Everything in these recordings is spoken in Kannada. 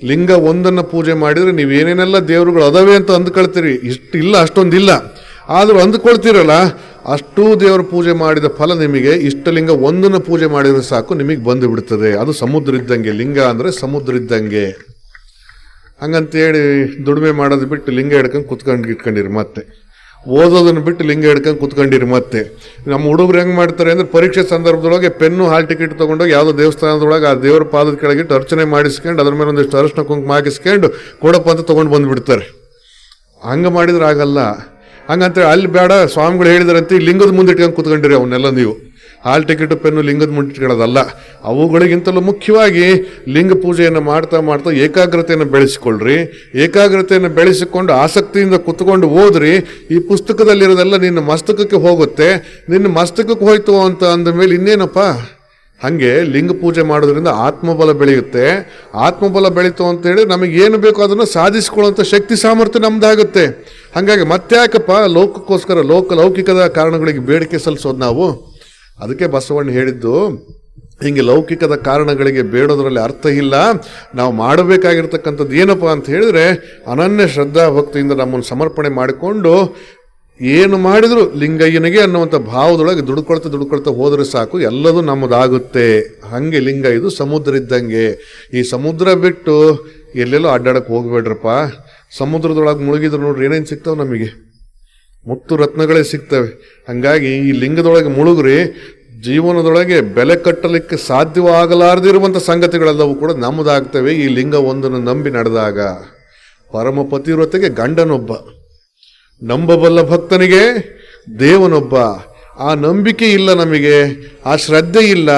ಲಿಂಗ ಒಂದನ್ನು ಪೂಜೆ ಮಾಡಿದರೆ ನೀವೇನೇನೆಲ್ಲ ದೇವರುಗಳು ಅದಾವೆ ಅಂತ ಅಂದ್ಕೊಳ್ತೀರಿ, ಇಷ್ಟಿಲ್ಲ ಅಷ್ಟೊಂದಿಲ್ಲ, ಆದರೂ ಅಂದ್ಕೊಳ್ತೀರಲ್ಲ ಅಷ್ಟೂ ದೇವರ ಪೂಜೆ ಮಾಡಿದ ಫಲ ನಿಮಗೆ ಇಷ್ಟಲಿಂಗ ಒಂದನ್ನು ಪೂಜೆ ಮಾಡಿದರೆ ಸಾಕು ನಿಮಗೆ ಬಂದು ಬಿಡ್ತದೆ. ಅದು ಸಮುದ್ರ ಇದ್ದಂಗೆ, ಲಿಂಗ ಅಂದರೆ ಸಮುದ್ರ ಇದ್ದಂಗೆ. ಹಂಗಂತೇಳಿ ದುಡಿಮೆ ಮಾಡೋದು ಬಿಟ್ಟು ಲಿಂಗ ಹಿಡ್ಕೊಂಡು ಇಟ್ಕೊಂಡಿರಿ, ಮತ್ತೆ ಓದೋದನ್ನು ಬಿಟ್ಟು ಲಿಂಗ ಹಿಡ್ಕೊಂಡು ಕುತ್ಕೊಂಡಿರಿ. ಮತ್ತೆ ನಮ್ಮ ಹುಡುಗರು ಹೆಂಗೆ ಮಾಡ್ತಾರೆ ಅಂದರೆ ಪರೀಕ್ಷೆ ಸಂದರ್ಭದೊಳಗೆ ಪೆನ್ನು ಹಾಲ್ ಟಿಕೆಟ್ ತೊಗೊಂಡೋಗಿ ಯಾವುದೋ ದೇವಸ್ಥಾನದೊಳಗೆ ಆ ದೇವರ ಪಾದದ ಕೆಳಗಿಟ್ಟು ಅರ್ಚನೆ ಮಾಡಿಸ್ಕೊಂಡು ಅದ್ರ ಮೇಲೆ ಒಂದಿಷ್ಟು ಅರಿಶಿನ ಕುಂಕುಮ ಹಾಕಿಸ್ಕೊಂಡು ಕೊಡಪ್ಪ ಅಂತ ತೊಗೊಂಡು ಬಂದುಬಿಡ್ತಾರೆ. ಹಂಗೆ ಮಾಡಿದ್ರೆ ಆಗಲ್ಲ. ಹಂಗಂತೇಳಿ ಅಲ್ಲಿ ಬೇಡ ಸ್ವಾಮಿಗಳು ಹೇಳಿದ್ರಂತೆ ಲಿಂಗದ ಮುಂದೆ ಇಟ್ಕೊಂಡು ಕುತ್ಕೊಂಡಿರಿ ಅವನ್ನೆಲ್ಲ ನೀವು. ಹಾಲ್ ಟಿಕೆಟು ಪೆನ್ನು ಲಿಂಗದ ಮುಂದೆ ಇಟ್ಕೊಳ್ಳೋದಲ್ಲ. ಅವುಗಳಿಗಿಂತಲೂ ಮುಖ್ಯವಾಗಿ ಲಿಂಗ ಪೂಜೆಯನ್ನು ಮಾಡ್ತಾ ಮಾಡ್ತಾ ಏಕಾಗ್ರತೆಯನ್ನು ಬೆಳೆಸಿಕೊಳ್ಳ್ರಿ. ಏಕಾಗ್ರತೆಯನ್ನು ಬೆಳೆಸಿಕೊಂಡು ಆಸಕ್ತಿಯಿಂದ ಕುತ್ಕೊಂಡು ಓದ್ರಿ. ಈ ಪುಸ್ತಕದಲ್ಲಿರೋದೆಲ್ಲ ನಿನ್ನ ಮಸ್ತಕಕ್ಕೆ ಹೋಗುತ್ತೆ. ನಿನ್ನ ಮಸ್ತಕಕ್ಕೆ ಹೋಯ್ತು ಅಂತ ಅಂದ ಮೇಲೆ ಇನ್ನೇನಪ್ಪ. ಹಾಗೆ ಲಿಂಗ ಪೂಜೆ ಮಾಡೋದ್ರಿಂದ ಆತ್ಮಬಲ ಬೆಳೆಯುತ್ತೆ. ಆತ್ಮಬಲ ಬೆಳೀತು ಅಂತೇಳಿ ನಮಗೆ ಏನು ಬೇಕೋ ಅದನ್ನು ಸಾಧಿಸಿಕೊಳ್ಳುವಂಥ ಶಕ್ತಿ ಸಾಮರ್ಥ್ಯ ನಮ್ದಾಗುತ್ತೆ. ಹಾಗಾಗಿ ಮತ್ತ್ಯಾಕಪ್ಪ ಲೋಕಕ್ಕೋಸ್ಕರ ಲೌಕಿಕದ ಕಾರಣಗಳಿಗೆ ಬೇಡಿಕೆ ಸಲ್ಲಿಸೋದು ನಾವು. ಅದಕ್ಕೆ ಬಸವಣ್ಣ ಹೇಳಿದ್ದು, ಹಿಂಗೆ ಲೌಕಿಕದ ಕಾರಣಗಳಿಗೆ ಬೇಡೋದ್ರಲ್ಲಿ ಅರ್ಥ ಇಲ್ಲ. ನಾವು ಮಾಡಬೇಕಾಗಿರ್ತಕ್ಕಂಥದ್ದು ಏನಪ್ಪ ಅಂತ ಹೇಳಿದ್ರೆ ಅನನ್ಯ ಶ್ರದ್ಧಾ ಭಕ್ತಿಯಿಂದ ನಮ್ಮನ್ನು ಸಮರ್ಪಣೆ ಮಾಡಿಕೊಂಡು ಏನು ಮಾಡಿದ್ರು ಲಿಂಗಯ್ಯನಿಗೆ ಅನ್ನುವಂಥ ಭಾವದೊಳಗೆ ದುಡ್ಕೊಳ್ತಾ ಹೋದರೆ ಸಾಕು, ಎಲ್ಲದೂ ನಮ್ಮದಾಗುತ್ತೆ. ಹಾಗೆ ಲಿಂಗ ಇದು ಸಮುದ್ರ ಇದ್ದಂಗೆ. ಈ ಸಮುದ್ರ ಬಿಟ್ಟು ಎಲ್ಲೆಲ್ಲೋ ಅಡ್ಡಾಡಕ್ಕೆ ಹೋಗ್ಬೇಡ್ರಪ್ಪ. ಸಮುದ್ರದೊಳಗೆ ಮುಳುಗಿದ್ರು ನೋಡ್ರಿ ಏನೇನು ಸಿಗ್ತಾವೆ ನಮಗೆ, ಮುತ್ತು ರತ್ನಗಳೇ ಸಿಗ್ತವೆ. ಹಂಗಾಗಿ ಈ ಲಿಂಗದೊಳಗೆ ಮುಳುಗ್ರಿ. ಜೀವನದೊಳಗೆ ಬೆಲೆ ಕಟ್ಟಲಿಕ್ಕೆ ಸಾಧ್ಯವಾಗಲಾರದಿರುವಂಥ ಸಂಗತಿಗಳೆಲ್ಲವೂ ಕೂಡ ನಮ್ಮದಾಗ್ತವೆ ಈ ಲಿಂಗ ಒಂದನ್ನು ನಂಬಿ ನಡೆದಾಗ. ಪರಮ ಪತಿವ್ರತೆಗೆ ಗಂಡನೊಬ್ಬ, ನಂಬಬಲ್ಲ ಭಕ್ತನಿಗೆ ದೇವನೊಬ್ಬ. ಆ ನಂಬಿಕೆ ಇಲ್ಲ ನಮಗೆ, ಆ ಶ್ರದ್ಧೆ ಇಲ್ಲ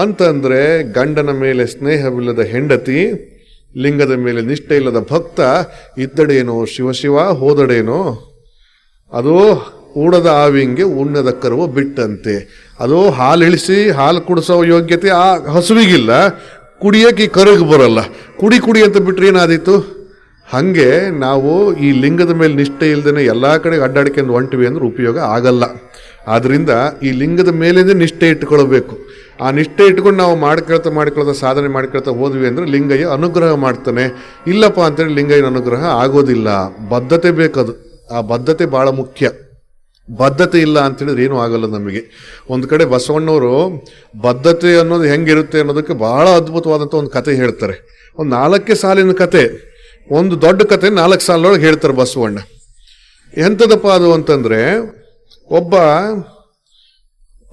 ಅಂತಂದ್ರೆ ಗಂಡನ ಮೇಲೆ ಸ್ನೇಹವಿಲ್ಲದ ಹೆಂಡತಿ, ಲಿಂಗದ ಮೇಲೆ ನಿಷ್ಠೆ ಇಲ್ಲದ ಭಕ್ತ ಇದ್ದಡೇನೋ ಶಿವಶಿವ ಹೋದಡೇನೋ. ಅದು ಕೂಡದ ಆವಿಂಗೆ ಉಣ್ಣದ ಕರುವ ಬಿಟ್ಟಂತೆ. ಅದು ಹಾಲು ಇಳಿಸಿ ಹಾಲು ಕುಡಿಸೋ ಯೋಗ್ಯತೆ ಆ ಹಸುವಿಗಿಲ್ಲ, ಕುಡಿಯೋಕೆ ಈ ಕರಗ ಬರಲ್ಲ. ಕುಡಿ ಅಂತ ಬಿಟ್ರೆ ಏನಾದೀತು. ಹಾಗೆ ನಾವು ಈ ಲಿಂಗದ ಮೇಲೆ ನಿಷ್ಠೆ ಇಲ್ದೇನೆ ಎಲ್ಲ ಕಡೆ ಅಡ್ಡಾಡ್ಕೊಂಡು ಹೊಂಟಿವಿ ಅಂದ್ರೆ ಉಪಯೋಗ ಆಗಲ್ಲ. ಆದ್ದರಿಂದ ಈ ಲಿಂಗದ ಮೇಲಿಂದ ನಿಷ್ಠೆ ಇಟ್ಕೊಳ್ಬೇಕು. ಆ ನಿಷ್ಠೆ ಇಟ್ಕೊಂಡು ನಾವು ಮಾಡ್ಕೊಳ್ತಾ ಸಾಧನೆ ಮಾಡ್ಕೊಳ್ತಾ ಹೋದ್ವಿ ಅಂದರೆ ಲಿಂಗಯ್ಯ ಅನುಗ್ರಹ ಮಾಡ್ತಾನೆ. ಇಲ್ಲಪ್ಪ ಅಂತೇಳಿ ಲಿಂಗಯ್ಯನ ಅನುಗ್ರಹ ಆಗೋದಿಲ್ಲ. ಬದ್ಧತೆ ಬೇಕದು. ಆ ಬದ್ಧತೆ ಭಾಳ ಮುಖ್ಯ. ಬದ್ಧತೆ ಇಲ್ಲ ಅಂತೇಳಿದ್ರೆ ಏನೂ ಆಗಲ್ಲ ನಮಗೆ. ಒಂದು ಕಡೆ ಬಸವಣ್ಣವರು ಬದ್ಧತೆ ಅನ್ನೋದು ಹೆಂಗಿರುತ್ತೆ ಅನ್ನೋದಕ್ಕೆ ಬಹಳ ಅದ್ಭುತವಾದಂಥ ಒಂದು ಕತೆ ಹೇಳ್ತಾರೆ. ಒಂದು 4 ಸಾಲಿನ ಕತೆ, ಒಂದು ದೊಡ್ಡ ಕತೆ 4 ಸಾಲೊಳಗೆ ಹೇಳ್ತಾರೆ ಬಸವಣ್ಣ. ಎಂಥದಪ್ಪ ಅದು ಅಂತಂದ್ರೆ, ಒಬ್ಬ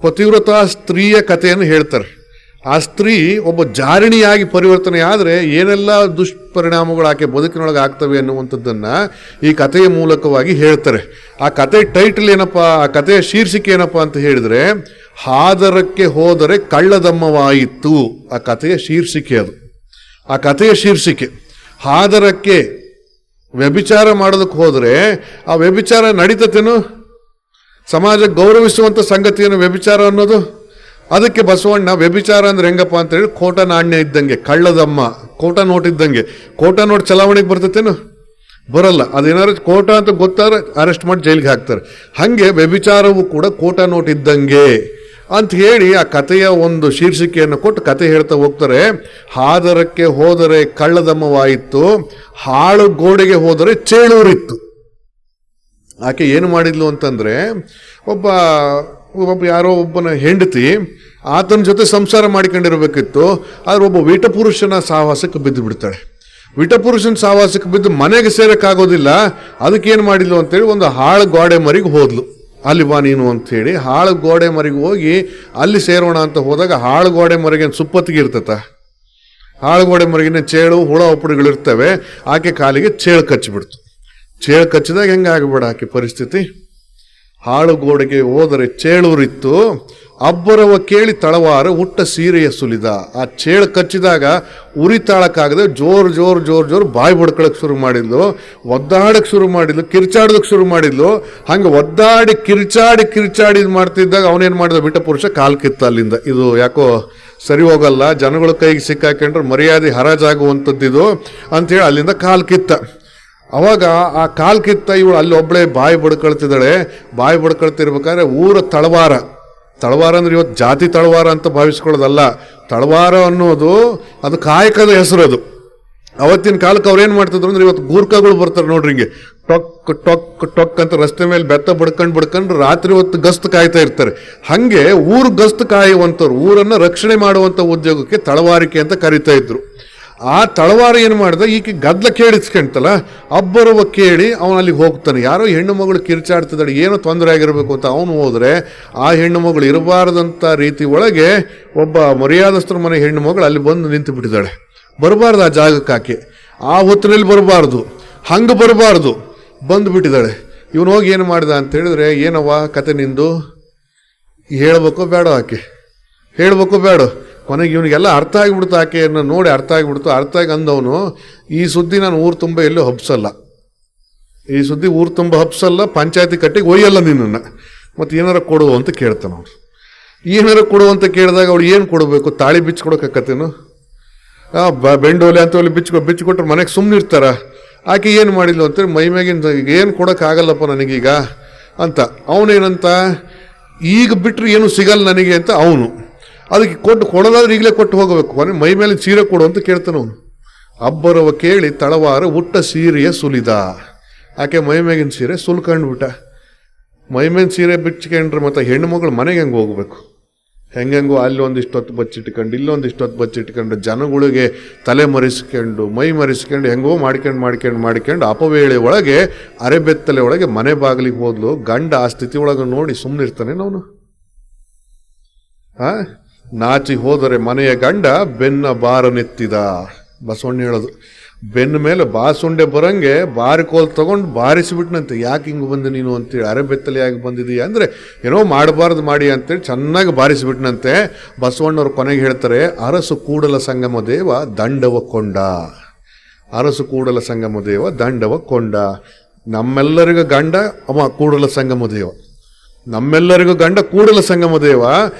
ಪತಿವ್ರತ ಸ್ತ್ರೀಯ ಕಥೆಯನ್ನು ಹೇಳ್ತಾರೆ. ಆ ಸ್ತ್ರೀ ಒಬ್ಬ ಜಾರಿಣಿಯಾಗಿ ಪರಿವರ್ತನೆ ಆದರೆ ಏನೆಲ್ಲ ದುಷ್ಪರಿಣಾಮಗಳು ಆಕೆ ಬದುಕಿನೊಳಗೆ ಆಗ್ತವೆ ಅನ್ನುವಂಥದ್ದನ್ನು ಈ ಕಥೆಯ ಮೂಲಕವಾಗಿ ಹೇಳ್ತಾರೆ. ಆ ಕಥೆ ಟೈಟಲ್ ಏನಪ್ಪ, ಆ ಕಥೆಯ ಶೀರ್ಷಿಕೆ ಏನಪ್ಪ ಅಂತ ಹೇಳಿದ್ರೆ, ಹಾದರಕ್ಕೆ ಹೋದರೆ ಕಳ್ಳದಮ್ಮವಾಯಿತು. ಆ ಕಥೆಯ ಶೀರ್ಷಿಕೆ ಅದು. ಆ ಕಥೆಯ ಶೀರ್ಷಿಕೆ ಹಾದರಕ್ಕೆ ವ್ಯಭಿಚಾರ ಮಾಡೋದಕ್ಕೆ ಹೋದರೆ ಆ ವ್ಯಭಿಚಾರ ನಡೀತತೇನು? ಸಮಾಜ ಗೌರವಿಸುವಂಥ ಸಂಗತಿಯನ್ನು ವ್ಯಭಿಚಾರ ಅನ್ನೋದು. ಅದಕ್ಕೆ ಬಸವಣ್ಣ ವ್ಯಭಿಚಾರ ಅಂದ್ರೆ ಹೆಂಗಪ್ಪ ಅಂತ ಹೇಳಿ ಕೋಟ ನಾಣ್ಯ ಇದ್ದಂಗೆ, ಕಳ್ಳದಮ್ಮ ಕೋಟ ನೋಟ್ ಇದ್ದಂಗೆ. ಕೋಟ ನೋಟ್ ಚಲಾವಣೆಗೆ ಬರ್ತತೇನು? ಬರಲ್ಲ. ಅದೇನಾದ್ರು ಕೋಟ ಅಂತ ಗೊತ್ತಾದ್ರೆ ಅರೆಸ್ಟ್ ಮಾಡಿ ಜೈಲಿಗೆ ಹಾಕ್ತಾರೆ. ಹಾಗೆ ವ್ಯಭಿಚಾರವು ಕೂಡ ಕೋಟ ನೋಟ್ ಇದ್ದಂಗೆ ಅಂತ ಹೇಳಿ ಆ ಕಥೆಯ ಒಂದು ಶೀರ್ಷಿಕೆಯನ್ನು ಕೊಟ್ಟು ಕತೆ ಹೇಳ್ತಾ ಹೋಗ್ತಾರೆ. ಹಾದರಕ್ಕೆ ಹೋದರೆ ಕಳ್ಳದಮ್ಮವಾಯಿತು, ಹಾಳು ಗೋಡೆಗೆ ಹೋದರೆ ಚೇಳೂರಿತ್ತು. ಆಕೆ ಏನು ಮಾಡಿದ್ಲು ಅಂತಂದ್ರೆ, ಒಬ್ಬ ಯಾರೋ ಒಬ್ಬನ ಹೆಂಡತಿ ಆತನ ಜೊತೆ ಸಂಸಾರ ಮಾಡಿಕೊಂಡಿರ್ಬೇಕಿತ್ತು. ಆದ್ರೆ ಒಬ್ಬ ವಿಟಪುರುಷನ ಸಹವಾಸಕ್ಕೆ ಬಿದ್ದು ಬಿಡ್ತಾಳೆ. ವಿಟಪುರುಷನ ಸಹವಾಸಕ್ಕೆ ಬಿದ್ದು ಮನೆಗೆ ಸೇರಕ್ಕಾಗೋದಿಲ್ಲ. ಅದಕ್ಕೇನು ಮಾಡಿದ್ಲು ಅಂತೇಳಿ ಒಂದು ಹಾಳು ಗೋಡೆ ಮರಿಗೆ ಹೋದ್ಲು. ಅಲ್ಲಿ ಬಾ ನೀನು ಅಂಥೇಳಿ ಹಾಳು ಗೋಡೆ ಮರಿಗೆ ಹೋಗಿ ಅಲ್ಲಿ ಸೇರೋಣ ಅಂತ ಹೋದಾಗ ಹಾಳು ಗೋಡೆ ಮರಿಗೆ ಸುಪ್ಪತ್ತಿಗೆ ಇರ್ತತ. ಹಾಳು ಗೋಡೆ ಮರಿಗಿನ ಚೇಳು ಹುಳ ಉಪ್ಪುಡಿಗಳಿರ್ತವೆ. ಆಕೆ ಕಾಲಿಗೆ ಚೇಳು ಕಚ್ಚಿಬಿಡ್ತು. ಚೇಳು ಕಚ್ಚಿದಾಗ ಹೆಂಗಾಗ್ಬೇಡ ಆಕೆ ಪರಿಸ್ಥಿತಿ. ಹಾಳು ಗೋಡೆಗೆ ಹೋದರೆ ಚೇಳೂರಿತ್ತು, ಅಬ್ಬರವ ಕೇಳಿ ತಳವಾರ ಹುಟ್ಟ ಸೀರೆಯ ಸುಲಿದ. ಆ ಚೇಳು ಕಚ್ಚಿದಾಗ ಉರಿತಾಳಕ್ಕಾಗದೆ ಜೋರು ಬಾಯಿ ಬಡ್ಕೊಳಕ್ ಶುರು ಮಾಡಿದ್ಲು, ಒದ್ದಾಡಕ್ಕೆ ಶುರು ಮಾಡಿದ್ಲು, ಕಿರ್ಚಾಡೋದಕ್ಕೆ ಶುರು ಮಾಡಿದ್ಲು. ಹಂಗೆ ಒದ್ದಾಡಿ ಕಿರ್ಚಾಡಿ ಮಾಡ್ತಿದ್ದಾಗ ಅವನೇನು ಮಾಡಿದ, ವಿಟಪುರುಷ ಕಾಲು ಕಿತ್ತ ಅಲ್ಲಿಂದ. ಇದು ಯಾಕೋ ಸರಿ ಹೋಗಲ್ಲ, ಜನಗಳ ಕೈಗೆ ಸಿಕ್ಕಾಕೊಂಡ್ರೆ ಮರ್ಯಾದೆ ಹರಾಜಾಗುವಂಥದ್ದಿದು ಅಂಥೇಳಿ ಅಲ್ಲಿಂದ ಕಾಲು ಕಿತ್ತ. ಅವಾಗ ಆ ಕಾಲ್ ಕಿತ್ತ ಇವಳು ಅಲ್ಲಿ ಒಬ್ಬಳೆ ಬಾಯಿ ಬಡ್ಕೊಳ್ತಿದ್ದಾಳೆ. ಬಾಯಿ ಬಡ್ಕೊಳ್ತಿರ್ಬೇಕಾದ್ರೆ ಊರ ತಳವಾರ ಅಂದ್ರೆ ಇವತ್ತು ಜಾತಿ ತಳವಾರ ಅಂತ ಭಾವಿಸ್ಕೊಳ್ಳೋದಲ್ಲ. ತಳವಾರ ಅನ್ನೋದು ಅದು ಕಾಯಕದ ಹೆಸರು. ಅದು ಅವತ್ತಿನ ಕಾಲಕ್ಕೆ ಅವ್ರು ಏನ್ ಮಾಡ್ತಿದ್ರು ಅಂದ್ರೆ, ಇವತ್ತು ಗೂರ್ಖಾಗಳು ಬರ್ತಾರೆ ನೋಡ್ರಿ, ಹಿಂಗೆ ಟೊಕ್ ಟೊಕ್ ಟೊಕ್ ಅಂತ ರಸ್ತೆ ಮೇಲೆ ಬೆತ್ತ ಬಡ್ಕೊಂಡು ರಾತ್ರಿ ಹೊತ್ತು ಗಸ್ತು ಕಾಯ್ತಾ ಇರ್ತಾರೆ. ಹಂಗೆ ಊರು ಗಸ್ತು ಕಾಯುವಂಥವ್ರು, ಊರನ್ನ ರಕ್ಷಣೆ ಮಾಡುವಂತ ಉದ್ಯೋಗಕ್ಕೆ ತಳವಾರಿಕೆ ಅಂತ ಕರಿತಾ ಇದ್ರು. ಆ ತಳವಾರ ಏನು ಮಾಡ್ದ, ಈಕೆ ಗದ್ಲ ಕೇಳಿಸ್ಕೊಂತಲ್ಲ, ಅಬ್ಬರವ ಕೇಳಿ ಅವನು ಅಲ್ಲಿಗೆ ಹೋಗ್ತಾನೆ. ಯಾರೋ ಹೆಣ್ಣು ಮಗಳು ಕಿರ್ಚಾಡ್ತಿದ್ದಾಳೆ, ಏನೋ ತೊಂದರೆ ಆಗಿರ್ಬೇಕು ಅಂತ ಅವನು ಹೋದ್ರೆ, ಆ ಹೆಣ್ಣು ಮಗಳು ಇರಬಾರ್ದಂತ ರೀತಿ ಒಳಗೆ ಒಬ್ಬ ಮರ್ಯಾದಸ್ಥರ ಮನೆ ಹೆಣ್ಣು ಮಗಳು ಅಲ್ಲಿ ಬಂದು ನಿಂತು ಬಿಟ್ಟಿದ್ದಾಳೆ. ಬರಬಾರ್ದು ಆ ಜಾಗಕ್ಕೆ ಆಕೆ, ಆ ಹೊತ್ತಿನಲ್ಲಿ ಬರಬಾರ್ದು, ಹಂಗೆ ಬರಬಾರ್ದು, ಬಂದು ಬಿಟ್ಟಿದ್ದಾಳೆ. ಇವನು ಹೋಗಿ ಏನು ಮಾಡಿದ ಅಂತ ಹೇಳಿದ್ರೆ, ಏನವ್ವ ಕತೆ ನಿಂದು, ಹೇಳ್ಬೇಕೋ ಬೇಡ, ಆಕೆ ಹೇಳ್ಬೇಕೋ ಬೇಡ. ಕೊನೆಗೆ ಇವನಿಗೆಲ್ಲ ಅರ್ಥ ಆಗಿಬಿಡ್ತು, ಆಕೆಯನ್ನು ನೋಡಿ ಅರ್ಥ ಆಗಿಬಿಡ್ತು. ಅರ್ಥ ಆಗಿ ಅಂದವನು, ಈ ಸುದ್ದಿ ನಾನು ಊರು ತುಂಬ ಎಲ್ಲೂ ಹಬ್ಸಲ್ಲ, ಈ ಸುದ್ದಿ ಊರು ತುಂಬ ಹಬ್ಸಲ್ಲ, ಪಂಚಾಯತಿ ಕಟ್ಟಿಗೆ ಒಯ್ಯಲ್ಲ ನಿನ್ನನ್ನು, ಮತ್ತು ಏನಾರ ಕೊಡು ಅಂತ ಕೇಳ್ತಾನ. ಅವ್ರು ಏನಾರ ಕೊಡು ಅಂತ ಕೇಳಿದಾಗ ಅವಳು ಏನು ಕೊಡಬೇಕು, ತಾಳಿ ಬಿಚ್ಕೊಡೋಕತ್ತೇನು, ಬೆಂಡೋಲೆ ಅಂತ ಬಿಚ್ಕೊಟ್ರೆ ಮನೆಗೆ ಸುಮ್ಮನೆ ಇರ್ತಾರ. ಆಕೆ ಏನು ಮಾಡಿಲ್ಲ ಅಂತೇಳಿ ಮೈಮ್ಯಾಗಿನ ಏನು ಕೊಡೋಕ್ಕಾಗಲ್ಲಪ್ಪ ನನಗೀಗ ಅಂತ. ಅವನೇನಂತ, ಈಗ ಬಿಟ್ಟರೆ ಏನು ಸಿಗಲ್ಲ ನನಗೆ ಅಂತ ಅವನು. ಅದಕ್ಕೆ ಕೊಡೋದಾದ್ರೆ ಈಗಲೇ ಕೊಟ್ಟು ಹೋಗಬೇಕು, ಮೈ ಮೇಲೆ ಸೀರೆ ಕೊಡು ಅಂತ ಕೇಳ್ತಾನೆ ಅವನು. ಅಬ್ಬರವ ಕೇಳಿ ತಳವಾರ ಉಟ್ಟ ಸೀರೆಯ ಸುಲಿದ. ಆಕೆ ಮೈಮ್ಯಾಗಿನ ಸೀರೆ ಸುಲ್ಕೊಂಡ್ಬಿಟ್ಟ. ಮೈಮೇನ್ ಸೀರೆ ಬಿಚ್ಕೊಂಡ್ರೆ ಮತ್ತೆ ಹೆಣ್ಣು ಮಗಳು ಮನೆಗೆ ಹೆಂಗೆ ಹೋಗ್ಬೇಕು, ಹೆಂಗೆಂಗೋ ಅಲ್ಲಿ ಒಂದಿಷ್ಟು ಹೊತ್ತು ಬಚ್ಚಿಟ್ಕೊಂಡು ಇಲ್ಲೊಂದಿಷ್ಟು ಹೊತ್ತು ಬಚ್ಚಿಟ್ಕೊಂಡು ಜನಗಳಿಗೆ ತಲೆ ಮರೆಸ್ಕೊಂಡು ಮೈ ಮರೆಸ್ಕೊಂಡು ಹೆಂಗೋ ಮಾಡ್ಕೊಂಡು ಅಪವೇಳೆ ಒಳಗೆ ಅರೆಬೆತ್ತಲೆ ಒಳಗೆ ಮನೆ ಬಾಗಿಲಿಗೆ ಹೋದ್ಲು. ಗಂಡ ಆ ಸ್ಥಿತಿ ಒಳಗೆ ನೋಡಿ ಸುಮ್ಮನಿರ್ತಾನೆ ಅವನು. ನಾಚಿ ಹೋದರೆ ಮನೆಯ ಗಂಡ ಬೆನ್ನ ಬಾರನೆತ್ತಿದ. ಬಸವಣ್ಣ ಹೇಳೋದು, ಬೆನ್ನ ಮೇಲೆ ಬಾಸುಂಡೆ ಬರಂಗೆ ಬಾರಿಕೋಲ್ ತಗೊಂಡು ಬಾರಿಸಿಬಿಟ್ನಂತೆ. ಯಾಕೆ ಹಿಂಗೆ ಬಂದೆ ನೀನು ಅಂತೇಳಿ, ಅರೆಬೆತ್ತಲೆಯಾಗಿ ಬಂದಿದೀಯ ಅಂದರೆ ಏನೋ ಮಾಡಬಾರ್ದು ಮಾಡಿ ಅಂತೇಳಿ ಚೆನ್ನಾಗಿ ಬಾರಿಸಿಬಿಟ್ನಂತೆ. ಬಸವಣ್ಣವ್ರು ಕೊನೆಗೆ ಹೇಳ್ತಾರೆ, ಅರಸು ಕೂಡಲ ಸಂಗಮ ದೇವ ದಂಡವ ಕೊಂಡ. ಅರಸು ಕೂಡಲ ಸಂಗಮ ದೇವ ದಂಡವ ಕೊಂಡ. ನಮ್ಮೆಲ್ಲರಿಗೂ ಗಂಡ ಅವ ಕೂಡಲ ಸಂಗಮ ದೇವ, ನಮ್ಮೆಲ್ಲರಿಗೂ ಗಂಡ ಕೂಡಲ ಸಂಗಮ ದೇವ.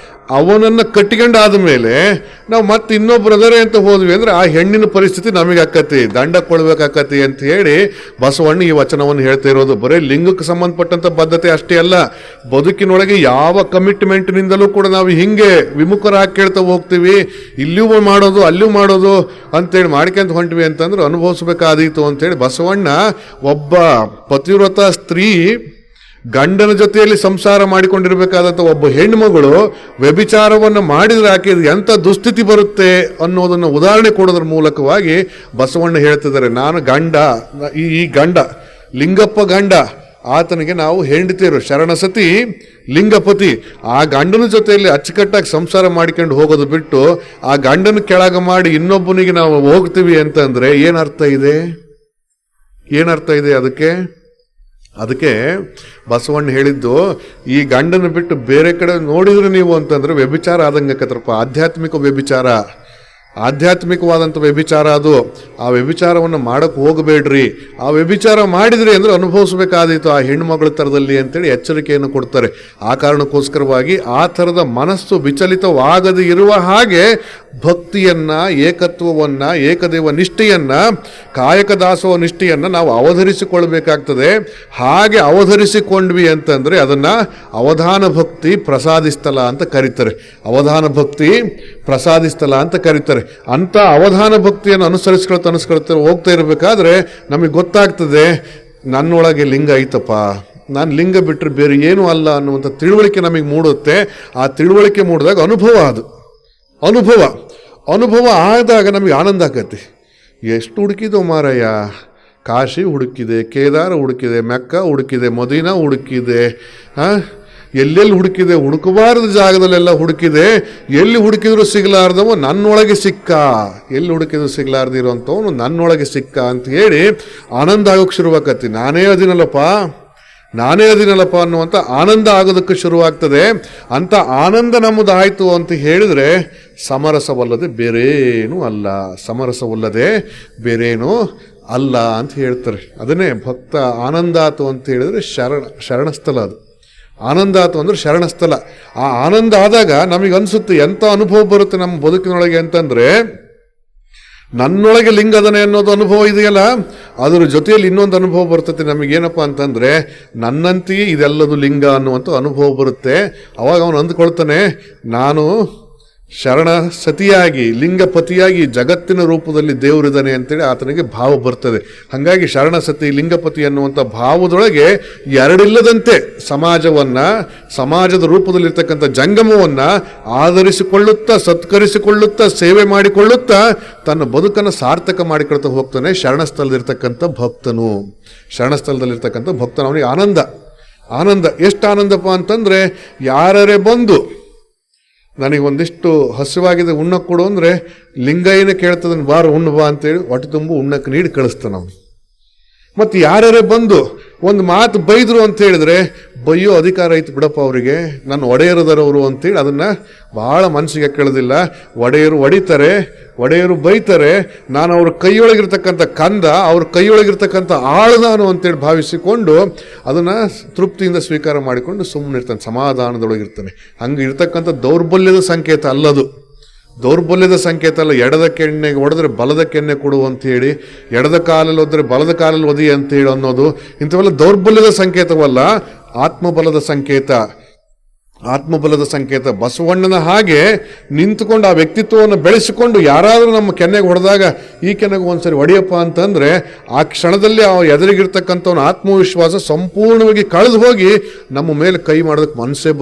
ಅವನನ್ನು ಕಟ್ಟಿಕೊಂಡು ಆದಮೇಲೆ ನಾವು ಮತ್ತೆ ಇನ್ನೊಬ್ಬರು ಅದರೇ ಅಂತ ಹೋದ್ವಿ ಅಂದ್ರೆ ಆ ಹೆಣ್ಣಿನ ಪರಿಸ್ಥಿತಿ ನಮಗೆ ಆಕತಿ, ದಂಡ ಕೊಡ್ಬೇಕಾಕತಿ ಅಂತ ಹೇಳಿ ಬಸವಣ್ಣ ಈ ವಚನವನ್ನು ಹೇಳ್ತಾ ಇರೋದು. ಬರೀ ಲಿಂಗಕ್ಕೆ ಸಂಬಂಧಪಟ್ಟಂತ ಬದ್ಧತೆ ಅಷ್ಟೇ ಅಲ್ಲ, ಬದುಕಿನೊಳಗೆ ಯಾವ ಕಮಿಟ್ಮೆಂಟ್ನಿಂದಲೂ ಕೂಡ ನಾವು ಹಿಂಗೆ ವಿಮುಖರಾಗಿ ಕೇಳ್ತಾ ಹೋಗ್ತೀವಿ. ಇಲ್ಲಿಯೂ ಮಾಡೋದು ಅಲ್ಲಿಯೂ ಮಾಡೋದು ಅಂತೇಳಿ ಮಾಡ್ಕೊಂತ ಹೊಂಟ್ವಿ ಅಂತಂದ್ರೆ ಅನುಭವಿಸ್ಬೇಕಾದೀತು ಅಂತೇಳಿ ಬಸವಣ್ಣ ಒಬ್ಬ ಪತಿವ್ರತ ಸ್ತ್ರೀ ಗಂಡನ ಜೊತೆಯಲ್ಲಿ ಸಂಸಾರ ಮಾಡಿಕೊಂಡಿರ್ಬೇಕಾದಂಥ ಒಬ್ಬ ಹೆಣ್ಮಗಳು ವ್ಯಭಿಚಾರವನ್ನು ಮಾಡಿದ್ರೆ ಆಕೆ ಎಂಥ ದುಸ್ಥಿತಿ ಬರುತ್ತೆ ಅನ್ನೋದನ್ನು ಉದಾಹರಣೆ ಕೊಡೋದ್ರ ಮೂಲಕವಾಗಿ ಬಸವಣ್ಣ ಹೇಳ್ತಿದ್ದಾರೆ. ನಾನು ಗಂಡ, ಈ ಗಂಡ ಲಿಂಗಪ್ಪ ಗಂಡ, ಆತನಿಗೆ ನಾವು ಹೆಂಡತಿಯರು, ಶರಣಸತಿ ಲಿಂಗಪತಿ. ಆ ಗಂಡನ ಜೊತೆಯಲ್ಲಿ ಅಚ್ಚುಕಟ್ಟಾಗಿ ಸಂಸಾರ ಮಾಡಿಕೊಂಡು ಹೋಗೋದು ಬಿಟ್ಟು ಆ ಗಂಡನ ಕೆಳಗೆ ಮಾಡಿ ಇನ್ನೊಬ್ಬನಿಗೆ ನಾವು ಹೋಗ್ತೀವಿ ಅಂತಂದ್ರೆ ಏನರ್ಥ ಇದೆ, ಏನರ್ಥ ಇದೆ ಅದಕ್ಕೆ ಬಸವಣ್ಣ ಹೇಳಿದ್ದು, ಈ ಗಂಡನ ಬಿಟ್ಟು ಬೇರೆ ಕಡೆ ನೋಡಿದ್ರೆ ನೀವು ಅಂತಂದ್ರೆ ವ್ಯಭಿಚಾರ ಆದಂಗಕ್ಕತ್ರಪ್ಪ. ಆಧ್ಯಾತ್ಮಿಕ ವ್ಯಭಿಚಾರ, ಆಧ್ಯಾತ್ಮಿಕವಾದಂಥ ವ್ಯಭಿಚಾರ ಅದು. ಆ ವ್ಯಭಿಚಾರವನ್ನು ಮಾಡಕ್ಕೆ ಹೋಗಬೇಡ್ರಿ. ಆ ವ್ಯಭಿಚಾರ ಮಾಡಿದ್ರಿ ಅಂದ್ರೆ ಅನುಭವಿಸಬೇಕಾದೀತು ಆ ಹೆಣ್ಣುಮಗಳ ಥರದಲ್ಲಿ ಅಂತೇಳಿ ಎಚ್ಚರಿಕೆಯನ್ನು ಕೊಡ್ತಾರೆ. ಆ ಕಾರಣಕ್ಕೋಸ್ಕರವಾಗಿ ಆ ಥರದ ಮನಸ್ಸು ವಿಚಲಿತವಾಗದೇ ಇರುವ ಹಾಗೆ ಭಕ್ತಿಯನ್ನ, ಏಕತ್ವವನ್ನ, ಏಕದೇವ ನಿಷ್ಠೆಯನ್ನ, ಕಾಯಕ ದಾಸೋಹ ನಿಷ್ಠೆಯನ್ನ ನಾವು ಅವಧರಿಸಿಕೊಳ್ಬೇಕಾಗ್ತದೆ. ಹಾಗೆ ಅವಧರಿಸಿಕೊಂಡ್ವಿ ಅಂತಂದ್ರೆ ಅದನ್ನ ಅವಧಾನ ಭಕ್ತಿ ಪ್ರಸಾದಿಸ್ತಲ ಅಂತ ಕರೀತಾರೆ. ಅವಧಾನ ಭಕ್ತಿ ಪ್ರಸಾದಿಸ್ತಲ ಅಂತ ಕರೀತಾರೆ. ಅಂತ ಅವಧಾನ ಭಕ್ತಿಯನ್ನು ಅನುಸರಿಸ್ಕೊಳ್ತಾ ಹೋಗ್ತಾ ಇರಬೇಕಾದ್ರೆ ನಮಗೆ ಗೊತ್ತಾಗ್ತದೆ, ನನ್ನೊಳಗೆ ಲಿಂಗ ಐತಪ್ಪ, ನಾನು ಲಿಂಗ ಬಿಟ್ಟರೆ ಬೇರೆ ಏನೂ ಅಲ್ಲ ಅನ್ನುವಂಥ ತಿಳುವಳಿಕೆ ನಮಗೆ ಮೂಡುತ್ತೆ. ಆ ತಿಳುವಳಿಕೆ ಮೂಡಿದಾಗ ಅನುಭವ ಆದಾಗ ನಮಗೆ ಆನಂದ ಆಕತಿ. ಎಷ್ಟು ಹುಡುಕಿದೋ ಮಾರಯ್ಯ, ಕಾಶಿ ಹುಡುಕಿದೆ, ಕೇದಾರ ಹುಡುಕಿದೆ, ಮೆಕ್ಕ ಹುಡುಕಿದೆ, ಮದೀನಾ ಹುಡುಕಿದೆ, ಎಲ್ಲೆಲ್ಲಿ ಹುಡುಕಿದೆ, ಹುಡುಕಬಾರದ ಜಾಗದಲ್ಲೆಲ್ಲ ಹುಡುಕಿದೆ. ಎಲ್ಲಿ ಹುಡುಕಿದ್ರು ಸಿಗಲಾರ್ದವ ನನ್ನೊಳಗೆ ಸಿಕ್ಕ, ಎಲ್ಲಿ ಹುಡುಕಿದ್ರು ಸಿಗಲಾರ್ದಿರೋಂಥವನು ನನ್ನೊಳಗೆ ಸಿಕ್ಕ ಅಂತ ಹೇಳಿ ಆನಂದ ಆಗೋಕ್ಕೆ ಶುರುವಾಕತಿ. ನಾನೇ ಅದಿನಲ್ಲಪ್ಪ ಅನ್ನುವಂಥ ಆನಂದ ಆಗೋದಕ್ಕೆ ಶುರುವಾಗ್ತದೆ. ಅಂತ ಆನಂದ ನಮ್ಮದಾಯಿತು ಅಂತ ಹೇಳಿದ್ರೆ ಸಮರಸವಲ್ಲದೆ ಬೇರೇನೂ ಅಲ್ಲ ಅಂತ ಹೇಳ್ತಾರೆ. ಅದನ್ನೇ ಭಕ್ತ ಆನಂದಾತು ಅಂತ ಹೇಳಿದ್ರೆ ಶರಣಸ್ಥಳ. ಅದು ಆನಂದ ಆತು ಅಂದ್ರೆ ಶರಣಸ್ಥಳ. ಆ ಆನಂದ ಆದಾಗ ನಮಗನ್ಸುತ್ತೆ ಎಂಥ ಅನುಭವ ಬರುತ್ತೆ ನಮ್ಮ ಬದುಕಿನೊಳಗೆ ಅಂತಂದ್ರೆ, ನನ್ನೊಳಗೆ ಲಿಂಗದನೆ ಅನ್ನೋದು ಅನುಭವ ಇದೆಯಲ್ಲ, ಅದರ ಜೊತೆಯಲ್ಲಿ ಇನ್ನೊಂದು ಅನುಭವ ಬರ್ತದೆ ನಮಗೇನಪ್ಪ ಅಂತಂದ್ರೆ, ನನ್ನಂತೆಯೇ ಇದೆಲ್ಲದು ಲಿಂಗ ಅನ್ನುವಂಥ ಅನುಭವ ಬರುತ್ತೆ. ಅವಾಗ ಅವನು ಅಂದ್ಕೊಳ್ತಾನೆ, ನಾನು ಶರಣ ಸತಿಯಾಗಿ ಲಿಂಗಪತಿಯಾಗಿ ಜಗತ್ತಿನ ರೂಪದಲ್ಲಿ ದೇವರಿದ್ದಾನೆ ಅಂತೇಳಿ ಆತನಿಗೆ ಭಾವ ಬರ್ತದೆ. ಹಾಗಾಗಿ ಶರಣ ಸತಿ ಲಿಂಗಪತಿ ಅನ್ನುವಂಥ ಭಾವದೊಳಗೆ ಎರಡಿಲ್ಲದಂತೆ ಸಮಾಜದ ರೂಪದಲ್ಲಿರ್ತಕ್ಕಂಥ ಜಂಗಮವನ್ನ ಆಧರಿಸಿಕೊಳ್ಳುತ್ತಾ ಸತ್ಕರಿಸಿಕೊಳ್ಳುತ್ತಾ ಸೇವೆ ಮಾಡಿಕೊಳ್ಳುತ್ತಾ ತನ್ನ ಬದುಕನ್ನು ಸಾರ್ಥಕ ಮಾಡಿಕೊಳ್ತಾ ಹೋಗ್ತಾನೆ ಶರಣಸ್ಥಳದಲ್ಲಿರ್ತಕ್ಕಂಥ ಭಕ್ತನು. ಶರಣಸ್ಥಳದಲ್ಲಿರ್ತಕ್ಕಂಥ ಭಕ್ತನು ಅವನಿಗೆ ಆನಂದ ಎಷ್ಟು ಆನಂದಪ್ಪ ಅಂತಂದ್ರೆ, ಯಾರೇ ಬಂದು ನನಗೆ ಒಂದಿಷ್ಟು ಹಸಿವಾಗಿದೆ ಉಣ್ಣಕ್ಕೆ ಕೊಡು ಅಂದರೆ ಲಿಂಗಯ್ಯನೇ ಕೇಳ್ತದನ್ ಬಾರು ಉಣ್ಣು ಬಾ ಅಂತೇಳಿ ಹೊಟ್ಟೆ ತುಂಬ ಉಣ್ಣಕ್ಕೆ ನೀಡಿ ಕಳಿಸ್ತಾನೆ ಅವನು. ಮತ್ತು ಯಾರೇ ಬಂದು ಒಂದು ಮಾತು ಬೈದರು ಅಂತ ಹೇಳಿದ್ರೆ ಬೈಯೋ ಅಧಿಕಾರ ಐತಿ ಬಿಡಪ್ಪ ಅವರಿಗೆ, ನನ್ನ ಒಡೆಯರದರವರು ಅಂತೇಳಿ ಅದನ್ನು ಭಾಳ ಮನಸ್ಸಿಗೆ ಕೇಳೋದಿಲ್ಲ. ಒಡೆಯರು ಬೈತಾರೆ, ನಾನು ಅವ್ರ ಕೈಯೊಳಗಿರ್ತಕ್ಕಂಥ ಕಂದ, ಅವ್ರ ಕೈಯೊಳಗಿರ್ತಕ್ಕಂಥ ಆಳು ಅಂತೇಳಿ ಭಾವಿಸಿಕೊಂಡು ಅದನ್ನು ತೃಪ್ತಿಯಿಂದ ಸ್ವೀಕಾರ ಮಾಡಿಕೊಂಡು ಸುಮ್ಮನೆ ಇರ್ತಾನೆ, ಸಮಾಧಾನದೊಳಗಿರ್ತಾನೆ. ಹಂಗೆ ಇರ್ತಕ್ಕಂಥ ದೌರ್ಬಲ್ಯದ ಸಂಕೇತ ಅಲ್ಲದು, ದೌರ್ಬಲ್ಯದ ಸಂಕೇತ ಅಲ್ಲ. ಎಡದ ಕೆನ್ನೆಗೆ ಹೊಡೆದ್ರೆ ಬಲದ ಕೆನ್ನೆ ಕೊಡು ಅಂತ ಹೇಳಿ, ಎಡದ ಕಾಲಲ್ಲಿ ಹೋದ್ರೆ ಬಲದ ಕಾಲಲ್ಲಿ ಒದಿ ಅಂತ ಹೇಳಿ ಅನ್ನೋದು ಇಂಥವೆಲ್ಲ ದೌರ್ಬಲ್ಯದ ಸಂಕೇತವಲ್ಲ, ಆತ್ಮಬಲದ ಸಂಕೇತ. ಬಸವಣ್ಣನ ಹಾಗೆ ನಿಂತುಕೊಂಡು ಆ ವ್ಯಕ್ತಿತ್ವವನ್ನು ಬೆಳೆಸಿಕೊಂಡು ಯಾರಾದರೂ ನಮ್ಮ ಕೆನ್ನೆಗೆ ಹೊಡೆದಾಗ ಈ ಕೆನ್ನೆಗೆ ಒಂದ್ಸರಿ ಹೊಡೆಯಪ್ಪ ಅಂತಂದ್ರೆ ಆ ಕ್ಷಣದಲ್ಲಿ ಆ ಎದುರಿಗಿರ್ತಕ್ಕಂಥವನ ಆತ್ಮವಿಶ್ವಾಸ ಸಂಪೂರ್ಣವಾಗಿ ಕಳೆದು ಹೋಗಿ ನಮ್ಮ ಮೇಲೆ ಕೈ ಮಾಡೋದಕ್ಕೆ ಮನಸ್ಸೇ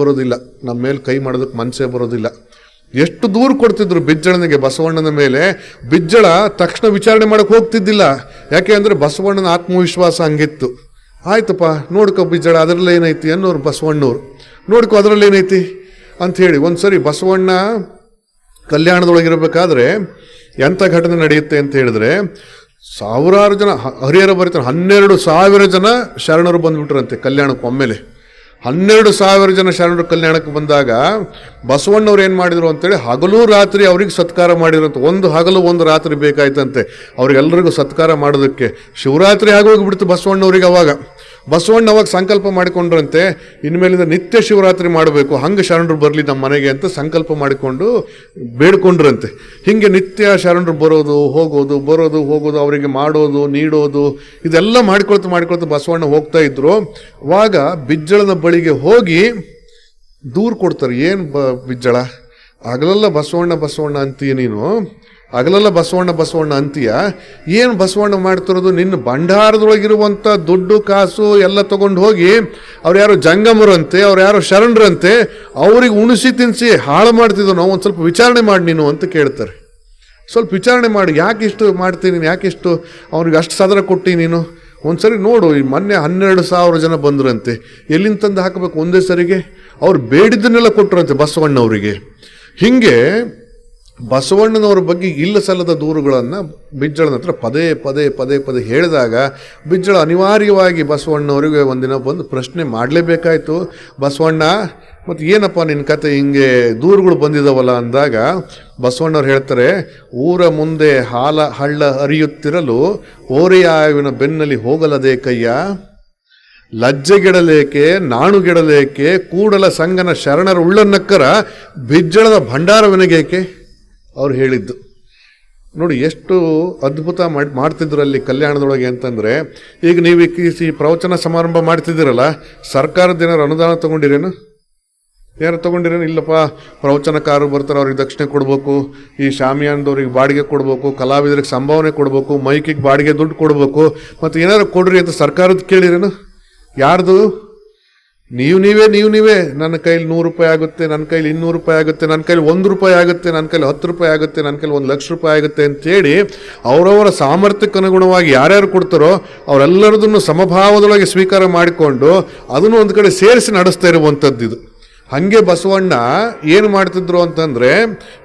ಬರೋದಿಲ್ಲ. ಎಷ್ಟು ದೂರ ಕೊಡ್ತಿದ್ರು ಬಿಜ್ಜಳನಿಗೆ ಬಸವಣ್ಣನ ಮೇಲೆ. ಬಿಜ್ಜಳ ತಕ್ಷಣ ವಿಚಾರಣೆ ಮಾಡಕ್ಕೆ ಹೋಗ್ತಿದ್ದಿಲ್ಲ, ಯಾಕೆ ಅಂದರೆ ಬಸವಣ್ಣನ ಆತ್ಮವಿಶ್ವಾಸ ಹಂಗಿತ್ತು. ಆಯ್ತಪ್ಪ ನೋಡ್ಕೊ ಬಿಜ್ಜಳ, ಅದರಲ್ಲಿ ಏನೈತಿ ಅನ್ನೋರು ಬಸವಣ್ಣವ್ರು, ನೋಡ್ಕೊ ಅದರಲ್ಲಿ ಏನೈತಿ ಅಂಥೇಳಿ. ಒಂದ್ಸರಿ ಬಸವಣ್ಣ ಕಲ್ಯಾಣದೊಳಗಿರಬೇಕಾದ್ರೆ ಎಂಥ ಘಟನೆ ನಡೆಯುತ್ತೆ ಅಂತ ಹೇಳಿದ್ರೆ, ಸಾವಿರಾರು ಜನ ಹರಿಹರ ಬರೀತಾರೆ, 12,000 ಜನ ಶರಣರು ಬಂದ್ಬಿಟ್ರಂತೆ ಕಲ್ಯಾಣಕ್ಕೆ ಒಮ್ಮೆಲೆ. 12,000 ಜನ ಶರಣರು ಕಲ್ಯಾಣಕ್ಕೆ ಬಂದಾಗ ಬಸವಣ್ಣವ್ರು ಏನು ಮಾಡಿದ್ರು ಅಂತೇಳಿ ಹಗಲು ರಾತ್ರಿ ಅವ್ರಿಗೆ ಸತ್ಕಾರ ಮಾಡಿದ್ರಂತೆ. ಒಂದು ಹಗಲು ಒಂದು ರಾತ್ರಿ ಬೇಕಾಯ್ತಂತೆ ಅವ್ರಿಗೆಲ್ಲರಿಗೂ ಸತ್ಕಾರ ಮಾಡೋದಕ್ಕೆ. ಶಿವರಾತ್ರಿ ಆಗೋಗ್ಬಿಡ್ತು ಬಸವಣ್ಣವ್ರಿಗೆ. ಬಸವಣ್ಣ ಅವಾಗ ಸಂಕಲ್ಪ ಮಾಡಿಕೊಂಡ್ರಂತೆ, ಇನ್ಮೇಲಿಂದ ನಿತ್ಯ ಶಿವರಾತ್ರಿ ಮಾಡಬೇಕು, ಹಂಗೆ ಶರಣರು ಬರಲಿ ನಮ್ಮ ಮನೆಗೆ ಅಂತ ಸಂಕಲ್ಪ ಮಾಡಿಕೊಂಡು ಬೇಡ್ಕೊಂಡ್ರಂತೆ. ಹೀಗೆ ನಿತ್ಯ ಶರಣರು ಬರೋದು ಹೋಗೋದು ಅವರಿಗೆ ಮಾಡೋದು ನೀಡೋದು ಇದೆಲ್ಲ ಮಾಡ್ಕೊಳ್ತಾ ಬಸವಣ್ಣ ಹೋಗ್ತಾ ಇದ್ರು. ಅವಾಗ ಬಿಜ್ಜಳನ ಬಳಿಗೆ ಹೋಗಿ ದೂರು ಕೊಡ್ತಾರೆ. ಏನು ಬಿಜ್ಜಳ, ಹಗಲೆಲ್ಲ ಬಸವಣ್ಣ ಅಂತೀಯ ನೀನು, ಹಗಲೆಲ್ಲ ಬಸವಣ್ಣ ಅಂತೀಯ, ಏನು ಬಸವಣ್ಣ ಮಾಡ್ತಿರೋದು? ನಿನ್ನ ಭಂಡಾರದೊಳಗಿರುವಂಥ ದುಡ್ಡು ಕಾಸು ಎಲ್ಲ ತಗೊಂಡು ಹೋಗಿ ಅವ್ರು ಯಾರೋ ಜಂಗಮರಂತೆ, ಅವ್ರು ಯಾರೋ ಶರಣರಂತೆ, ಅವ್ರಿಗೆ ಉಣಿಸಿ ತಿನ್ನಿಸಿ ಹಾಳು ಮಾಡ್ತಿದ್ದೋ ನಾವು, ಒಂದು ಸ್ವಲ್ಪ ವಿಚಾರಣೆ ಮಾಡಿ ನೀನು ಅಂತ ಕೇಳ್ತಾರೆ. ಸ್ವಲ್ಪ ವಿಚಾರಣೆ ಮಾಡಿ, ಯಾಕಿಷ್ಟು ಮಾಡ್ತೀನಿ, ಯಾಕಿಷ್ಟು ಅವ್ರಿಗೆ ಅಷ್ಟು ಸದರ ಕೊಟ್ಟು ನೀನು? ಒಂದ್ಸರಿ ನೋಡು, ಈ ಮೊನ್ನೆ 12,000 ಜನ ಬಂದ್ರಂತೆ, ಎಲ್ಲಿಂದ ತಂದು ಹಾಕಬೇಕು ಒಂದೇ ಸರಿಗೆ? ಅವ್ರು ಬೇಡಿದ್ದನ್ನೆಲ್ಲ ಕೊಟ್ಟರಂತೆ ಬಸವಣ್ಣವರಿಗೆ. ಹೀಗೆ ಬಸವಣ್ಣನವ್ರ ಬಗ್ಗೆ ಇಲ್ಲ ಸಲ್ಲದ ದೂರುಗಳನ್ನು ಬಿಜ್ಜಳನ ಹತ್ರ ಪದೇ ಹೇಳಿದಾಗ ಬಿಜ್ಜಳ ಅನಿವಾರ್ಯವಾಗಿ ಬಸವಣ್ಣವರಿಗೆ ಒಂದಿನ ಬಂದು ಪ್ರಶ್ನೆ ಮಾಡಲೇಬೇಕಾಯ್ತು. ಬಸವಣ್ಣ, ಮತ್ತು ಏನಪ್ಪ ನಿನ್ನ ಕತೆ, ಹಿಂಗೆ ದೂರುಗಳು ಬಂದಿದ್ದಾವಲ್ಲ ಅಂದಾಗ ಬಸವಣ್ಣವ್ರು ಹೇಳ್ತಾರೆ, ಊರ ಮುಂದೆ ಹಳ್ಳ ಹರಿಯುತ್ತಿರಲು ಓರೆಯಾವಿನ ಬೆನ್ನಲ್ಲಿ ಹೋಗಲದೆ ಕಯ್ಯ, ಲಜ್ಜೆಗೆಡಲೇಕೆ ನಾಣುಗೆಡಲೇಕೆ ಕೂಡಲ ಸಂಗನ ಶರಣರ ಉಳ್ಳನ್ನಕ್ಕರ ಬಿಜ್ಜಳದ ಭಂಡಾರವೆನಗೇಕೆ ಅವ್ರು ಹೇಳಿದ್ದು. ನೋಡಿ ಎಷ್ಟು ಅದ್ಭುತ ಮಾಡ್ತಿದ್ರು ಅಲ್ಲಿ ಕಲ್ಯಾಣದೊಳಗೆ ಅಂತಂದರೆ. ಈಗ ನೀವು ಈ ಪ್ರವಚನ ಸಮಾರಂಭ ಮಾಡ್ತಿದ್ದೀರಲ್ಲ, ಸರ್ಕಾರದ ಏನಾರು ಅನುದಾನ ತೊಗೊಂಡಿರೇನು? ಯಾರು ತೊಗೊಂಡಿರೇನು? ಇಲ್ಲಪ್ಪ, ಪ್ರವಚನಕಾರರು ಬರ್ತಾರೆ, ಅವ್ರಿಗೆ ದಕ್ಷಿಣೆ ಕೊಡಬೇಕು, ಈ ಶಾಮಿಯಾನದವ್ರಿಗೆ ಬಾಡಿಗೆ ಕೊಡಬೇಕು, ಕಲಾವಿದರಿಗೆ ಸಂಭಾವನೆ ಕೊಡಬೇಕು, ಮೈಕಿಗೆ ಬಾಡಿಗೆ ದುಡ್ಡು ಕೊಡಬೇಕು, ಮತ್ತು ಏನಾರು ಕೊಡ್ರಿ ಅಂತ ಸರ್ಕಾರದ ಕೇಳಿರೇನು? ಯಾರ್ದು? ನೀವೇ ನನ್ನ ಕೈಲಿ 100 ರೂಪಾಯಿ ಆಗುತ್ತೆ, ನನ್ನ ಕೈಲಿ 200 ರೂಪಾಯಿ ಆಗುತ್ತೆ, ನನ್ನ ಕೈಲಿ 1 ರೂಪಾಯಿ ಆಗುತ್ತೆ, ನನ್ನ ಕೈಲಿ 10 ರೂಪಾಯಿ ಆಗುತ್ತೆ, ನನ್ನ ಕೈಲಿ 1 ಲಕ್ಷ ರೂಪಾಯಿ ಆಗುತ್ತೆ ಅಂತೇಳಿ ಅವರವರ ಸಾಮರ್ಥ್ಯಕ್ಕೆ ಅನುಗುಣವಾಗಿ ಯಾರ್ಯಾರು ಕೊಡ್ತಾರೋ ಅವರೆಲ್ಲರದನ್ನು ಸಮಭಾವದೊಳಗೆ ಸ್ವೀಕಾರ ಮಾಡಿಕೊಂಡು ಅದನ್ನು ಒಂದು ಕಡೆ ಸೇರಿಸಿ ನಡೆಸ್ತಾ ಇರುವಂಥದ್ದು ಇದು. ಹಾಗೆ ಬಸವಣ್ಣ ಏನು ಮಾಡ್ತಿದ್ರು ಅಂತಂದರೆ,